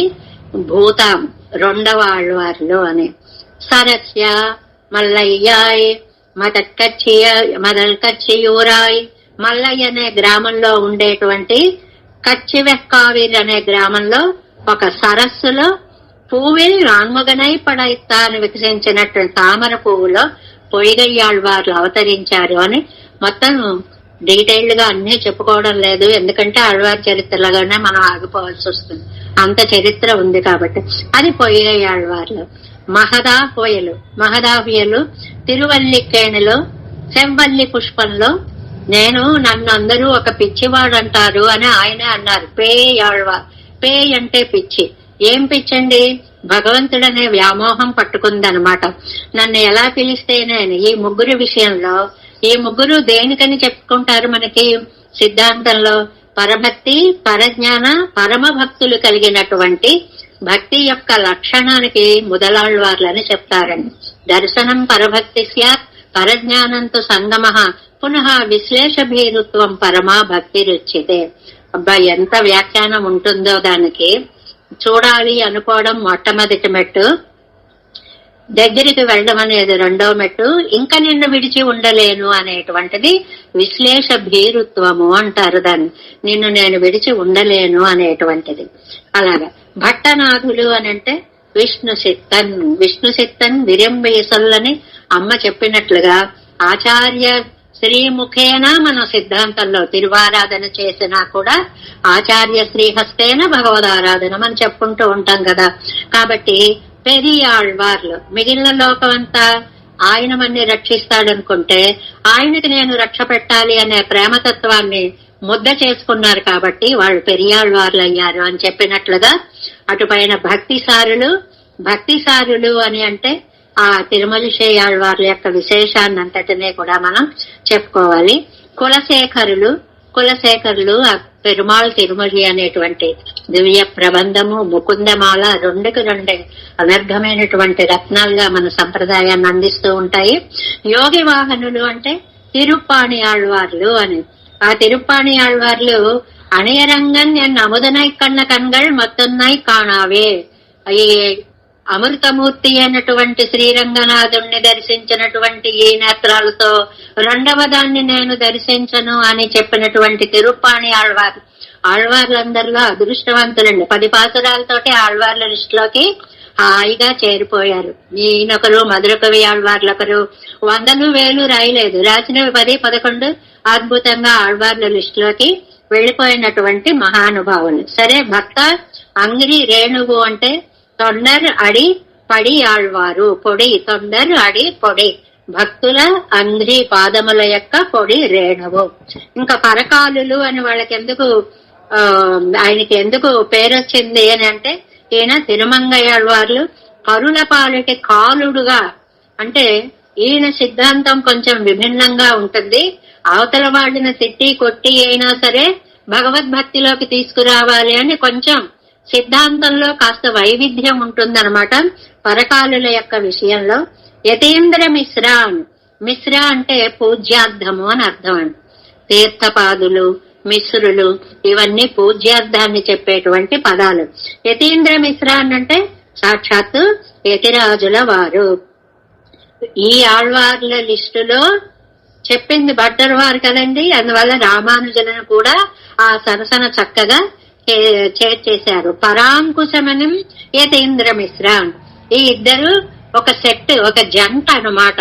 భూతం రెండవ ఆళ్వార్లు అని. సరస్య మల్లయ్యాయ్ మదల్కచ్చియూరాయ్, మల్లయ్య అనే గ్రామంలో ఉండేటువంటి కచ్చివెక్కావిర్ అనే గ్రామంలో ఒక సరస్సులో పూవిల్ నాన్మగనై పడైతాను వికసించినటువంటి తామర పువ్వులో పొయ్యిగయ్యాళ్వార్లు అవతరించారు అని మొత్తం డీటెయిల్డ్ గా అన్ని చెప్పుకోవడం లేదు, ఎందుకంటే ఆళ్వారి చరిత్రలుగానే మనం ఆగిపోవాల్సి వస్తుంది, అంత చరిత్ర ఉంది కాబట్టి. అది పొయ్యిగయ్యాళ్వార్లు. మహదాహ్యలు తిరువల్లికేణిలో సెంవల్లి పుష్పంలో నన్ను అందరూ ఒక పిచ్చివాడంటారు అని ఆయనే అన్నారు. పేయాళ్వార్, పే అంటే పిచ్చి. ఏం పిచ్చండి? భగవంతుడనే వ్యామోహం పట్టుకుందనమాట. నన్ను ఎలా పిలిస్తే నేను ఈ ముగ్గురు విషయంలో, ఈ ముగ్గురు దేనికని చెప్పుకుంటారు మనకి సిద్ధాంతంలో? పరభక్తి, పరజ్ఞాన, పరమ భక్తులు కలిగినటువంటి భక్తి యొక్క లక్షణానికి మొదలాళ్వార్లని చెప్తారండి. దర్శనం పరభక్తి స్యాత్ పరజ్ఞానంతో సంగమ పునః విశ్లేషభీరుత్వం పరమా భక్తి రుచితే. అబ్బా, ఎంత వ్యాఖ్యానం ఉంటుందో దానికి. చూడాలి అనుకోవడం మొట్టమొదటి మెట్టు, దగ్గరికి వెళ్ళడం అనేది రెండో మెట్టు, ఇంకా నిన్ను విడిచి ఉండలేను అనేటువంటిది విశ్లేష భీరుత్వము అంటారు దాన్ని. నిన్ను నేను విడిచి ఉండలేను అనేటువంటిది. అలాగా భట్టనాథులు అని అంటే విష్ణు సిత్తన్ విరంబయసల్లని అమ్మ చెప్పినట్లుగా ఆచార్య శ్రీముఖేన మన సిద్ధాంతంలో తిరువారాధన చేసినా కూడా ఆచార్య శ్రీహస్తేన భగవదారాధన మనం చెప్పుకుంటూ ఉంటాం కదా. కాబట్టి పెరియాళ్వార్లు మిగిలిన లోకం అంతా ఆయన మన్ని రక్షిస్తాడనుకుంటే ఆయనకి నేను రక్ష పెట్టాలి అనే ప్రేమతత్వాన్ని ముద్ద చేసుకున్నారు కాబట్టి వాళ్ళు పెరియాళ్వార్లు అయ్యారు అని చెప్పినట్లుగా అటుపైన భక్తిసారులు అని అంటే ఆ తిరుమలిషేయాళ్వార్ల యొక్క విశేషాన్ని అంతటినే కూడా మనం చెప్పుకోవాలి. కులశేఖరులు పెరుమాళ్ తిరుమలి అనేటువంటి దివ్య ప్రబంధము, ముకుందమాల రెండుకి రెండే అనర్ఘమైనటువంటి రత్నాలుగా మన సంప్రదాయాన్ని అందిస్తూ ఉంటాయి. యోగి వాహనులు అంటే తిరుప్పాణి ఆళ్వార్లు అని. ఆ తిరుప్పాణి ఆళ్వార్లు అణయరంగన్ ఎన్ అముదనై కన్న కన్గళ్ మొత్తన్నై కాణావే, ఈ అమృతమూర్తి అయినటువంటి శ్రీరంగనాథుణ్ణి దర్శించినటువంటి ఈ నేత్రాలతో రెండవ దాన్ని నేను దర్శించను అని చెప్పినటువంటి తిరుప్పాణి ఆళ్వార్లందరిలో అదృష్టవంతులండి. 10 పాసురాలతోటి ఆళ్వార్ల లిస్టులోకి హాయిగా చేరిపోయారు. ఈయనొకరు, మధురకవి ఆళ్వార్లొకరు, వందలు వేలు రాయలేదు, రాసినవి 10, 11 అద్భుతంగా ఆళ్వార్ల లిస్టులోకి వెళ్లిపోయినటువంటి మహానుభావులు. సరే, భక్త అంగిరి రేణువు అంటే తొండర్ అడి పడి ఆళ్వారు, పొడి తొండర్ అడి పొడి, భక్తుల అంగ్రి పాదముల యొక్క పొడి రేణువు. ఇంకా పరకాలులు అని వాళ్ళకి ఎందుకు, ఆయనకి ఎందుకు పేరు వచ్చింది అని అంటే, ఈయన తిరుమంగయ్యాళ్వార్లు కరుల పాలిటి కాలుడుగా, అంటే ఈయన సిద్ధాంతం కొంచెం విభిన్నంగా ఉంటుంది. అవతల వాళ్ళని తిట్టి కొట్టి అయినా సరే భగవద్భక్తిలోకి తీసుకురావాలి అని కొంచెం సిద్ధాంతంలో కాస్త వైవిధ్యం ఉంటుందన్నమాట పరకాలుల యొక్క విషయంలో. యతీంద్ర మిశ్రాన్, మిశ్ర అంటే పూజ్యార్థము అని అర్థం అండి. తీర్థపాదులు, మిశ్రులు ఇవన్నీ పూజ్యార్థాన్ని చెప్పేటువంటి పదాలు. యతీంద్ర మిశ్రాన్ అంటే సాక్షాత్తు యతిరాజుల వారు. ఈ ఆళ్వార్ల లిస్టులో చెప్పింది భట్టర్ వారు కదండి, అందువల్ల రామానుజులను కూడా ఆ సరసన చక్కగా చేర్చేశారు. పరాంకుశమనం యతీంద్ర మిశ్రాన్, ఈ ఇద్దరు ఒక సెట్, ఒక జంట అన్నమాట.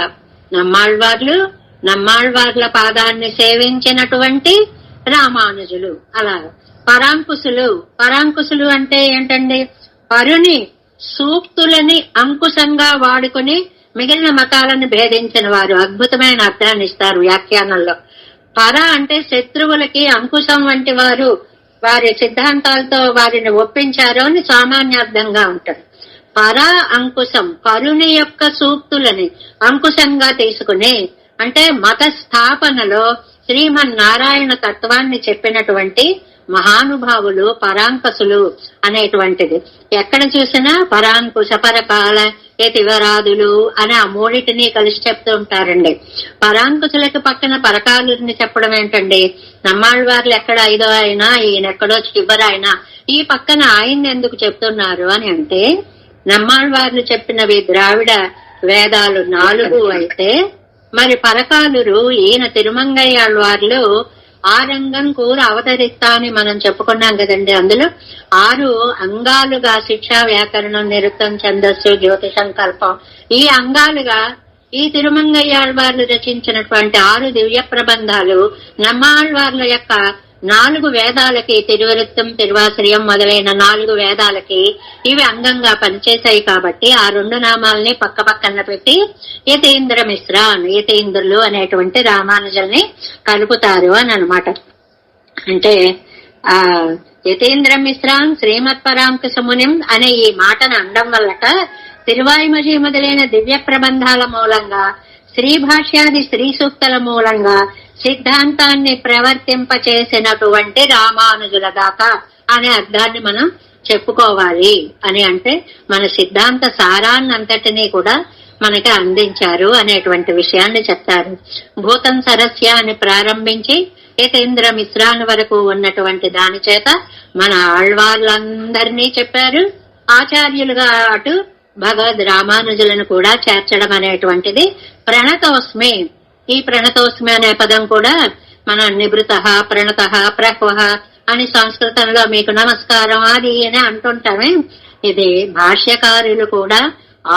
నమ్మాళ్వార్ల పాదాన్ని సేవించినటువంటి రామానుజులు. అలా పరాంకుశులు అంటే ఏంటండి, పరుని సూక్తులని అంకుశంగా వాడుకుని మిగిలిన మతాలను భేదించిన వారు. అద్భుతమైన అర్థాన్ని ఇస్తారు వ్యాఖ్యానంలో. పర అంటే శత్రువులకి అంకుశం వంటి వారు, వారి సిద్ధాంతాలతో వారిని ఒప్పించారు అని సామాన్యార్థంగా ఉంటుంది. పర అంకుశం, పరుని యొక్క సూక్తులని అంకుశంగా తీసుకుని, అంటే మత స్థాపనలో శ్రీమన్నారాయణ తత్వాన్ని చెప్పినటువంటి మహానుభావులు పరాంకుశులు అనేటువంటిది. ఎక్కడ చూసినా పరాంకుశ, పరకాల, యతివరాదులు అని ఆ మూడింటిని కలిసి చెప్తూ ఉంటారండి. పరాంకుశులకి పక్కన పరకాలుని చెప్పడం ఏంటండి? నమ్మాళ్వార్లు ఎక్కడ 5వ అయినా, ఈయనెక్కడో చివరైనా ఈ పక్కన ఆయన్ని ఎందుకు చెప్తున్నారు అని అంటే, నమ్మాళ్వార్లు చెప్పినవి ద్రావిడ వేదాలు 4 అయితే, మరి పరకాలురు ఈయన తిరుమంగయ్యాళ్వార్లు ఆరంగం కూర అవతరిస్తా అని మనం చెప్పుకున్నాం కదండి. అందులో 6 అంగాలుగా శిక్షా, వ్యాకరణం, నిరుక్తం, ఛందస్సు, జ్యోతిషం, కల్పం, ఈ అంగాలుగా ఈ తిరుమంగయ్యాళ్వార్లు రచించినటువంటి 6 దివ్య ప్రబంధాలు నమ్మాళ్వార్ల యొక్క 4 వేదాలకి, తిరువరుత్తం, తిరువాశ్రయం మొదలైన 4 వేదాలకి ఇవి అంగంగా పనిచేశాయి. కాబట్టి ఆ 2 నామాలని పక్క పక్కన పెట్టి యతీంద్ర మిశ్రాన్, యతీంద్రులు అనేటువంటి రామానుజుల్ని కలుపుతారు అని అనమాట. అంటే ఆ యతీంద్ర మిశ్రాన్ శ్రీమత్ పరాంకుశమునిం అనే ఈ మాటను అనడం వల్లట తిరువాయిమజి మొదలైన దివ్య ప్రబంధాల మూలంగా, శ్రీ భాష్యాది శ్రీ సూక్తల మూలంగా సిద్ధాంతాన్ని ప్రవర్తింపచేసినటువంటి రామానుజుల దాకా అనే అర్థాన్ని మనం చెప్పుకోవాలి. అని అంటే మన సిద్ధాంత సారాన్నంతటినీ కూడా మనకి అందించారు అనేటువంటి విషయాన్ని చెప్తారు. భూతం సరస్య అని ప్రారంభించి యతీంద్ర మిశ్రాన్ వరకు ఉన్నటువంటి దాని చేత మన ఆళ్వార్లందరినీ చెప్పారు. ఆచార్యులుగా అటు భగవద్ రామానుజులను కూడా చేర్చడం అనేటువంటిది ప్రణతోస్మి. ఈ ప్రణతోస్మి అనే పదం కూడా మనం నిభృత, ప్రణత, ప్రహ్వ అని సంస్కృతంలో మీకు నమస్కారం అది అని అంటుంటామే. ఇది భాష్యకారులు కూడా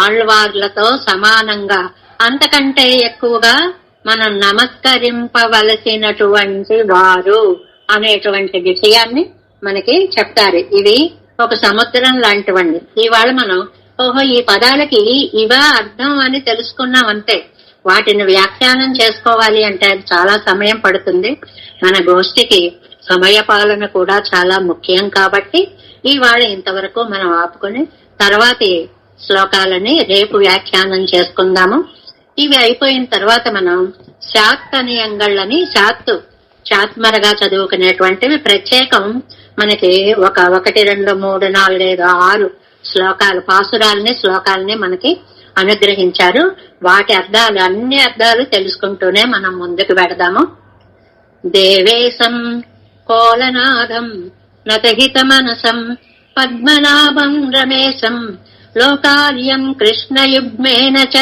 ఆళ్వార్లతో సమానంగా, అంతకంటే ఎక్కువగా మనం నమస్కరింపవలసినటువంటి వారు అనేటువంటి విషయాన్ని మనకి చెప్తారు. ఇవి ఒక సముద్రం లాంటివండి. ఇవాళ మనం ఈ పదాలకి ఇవా అర్థం అని తెలుసుకున్నాం అంతే. వాటిని వ్యాఖ్యానం చేసుకోవాలి అంటే చాలా సమయం పడుతుంది. మన గోష్ఠికి సమయ పాలన కూడా చాలా ముఖ్యం. కాబట్టి ఇవాళ ఇంతవరకు మనం ఆపుకొని తర్వాతి శ్లోకాలని రేపు వ్యాఖ్యానం చేసుకుందాము. ఇవి అయిపోయిన తర్వాత మనం శాత్తనీయంగళ్ళని చాత్మరగా చదువుకునేటువంటివి ప్రత్యేకం మనకి 1, 2, 3, 4, 5, 6 శ్లోకాలు, శ్లోకాలని మనకి అనుగ్రహించారు. వాటి అర్థాలు, అన్ని అర్థాలు తెలుసుకుంటూనే మనం ముందుకు పెడదాము. దేవేశం కోలనాదం నతహిత మనసం పద్మనాభం రమేశం లోకార్యం కృష్ణయుగ్మేన చ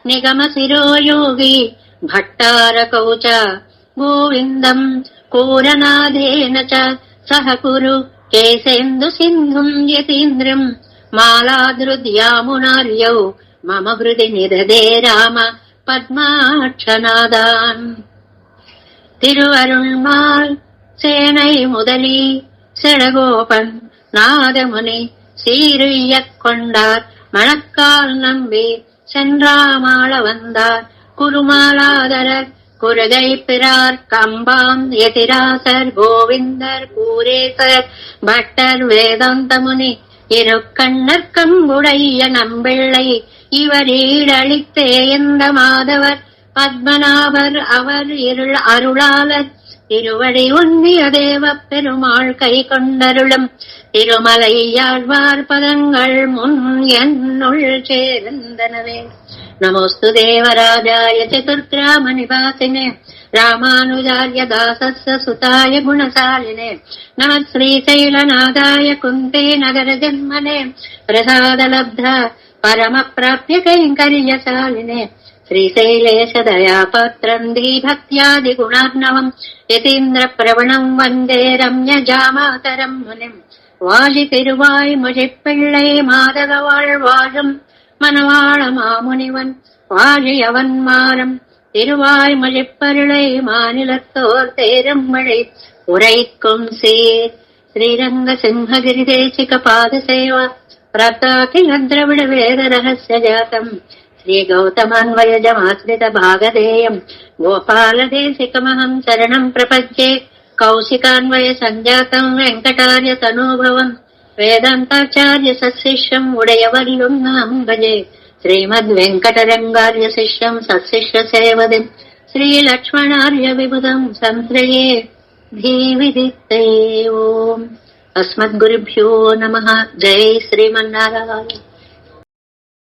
నిగమ శిరోయోగి భట్టారకౌ చ గోవిందం కూరనాదేన చ సహ కురు కేశేందు సింధుం యతీంద్రం மாலாதிருத்யாமுனார்யௌ மம ஹிருதி நிததே ராம பத்மாட்சநாதான். திருவருள்மால் சேனை முதலி செடகோபன் நாதமுனி சீருய்யக் கொண்டார் மணக்கால் நம்பி சென்றாமாள வந்தார் குருமாலாதரர் குருகை பிறார் கம்பாம் எதிராசர் கோவிந்தர் பூரேசர் பட்டர் வேதாந்த முனி இரு கண்ணர் கம்புடைய நம்பிள்ளை இவரீடளித்தே இந்த மாதவர் பத்மநாபர் அவர் அருளாளர் திருவடி உன்னிய தேவ பெருமாள் கை கொண்டருளும் திருமலையாழ்வார் பதங்கள் முன் என்னுள் சேர்ந்தனவே. நமோஸ்து தேவராஜாய சதுர்கிராம நிவாசினே ராமானுஜார்ய தாசஸ்ய சுதாய குணசாலினே நம ஸ்ரீசைலநாதாய குந்தே நகர ஜன்மனே பிரசாதலப்த பரம பிராப்ய கைங்கர்யசாலினே శ్రీశైలేశ దయాపత్రం భక్త్యాది గుణార్ణవం యతీంద్ర ప్రవణం వందే రమ్యజామాతరం మునిం வாழி திருவாய் முழிப்பிள்ளை மாதக வாழ்வாழும் மணவாள மாமுனிவன் வாழியவன் மாறம் திருவாய் முழிப்பருளை மாநிலத்தோர் தேரும் மழை உரைக்கும் சீர் ஸ்ரீரங்க சிம்ஹகிரி தேசிக பாத சேவா பிரதாகிலந்திரவிட வேத ரகசிய ஜாதம் శ్రీ గౌతమాన్వయజమాశ్రిత భాగధేయం గోపాలదేశికమహం శరణం ప్రపద్యే కౌశికాన్వయ సంజాతం వెంకటార్య తనూభవం వేదాంతాచార్య సశిష్యం ఉడయవల్లుం నాం భజే శ్రీమద్వెంకటరంగార్య శిష్యం సశిష్య సేవదిం శ్రీలక్ష్మణార్య విబుధం సంశ్రయే ధీవిదిత్తే. ఓం అస్మద్గురుభ్యో నమః. జై శ్రీమన్నారాయణ.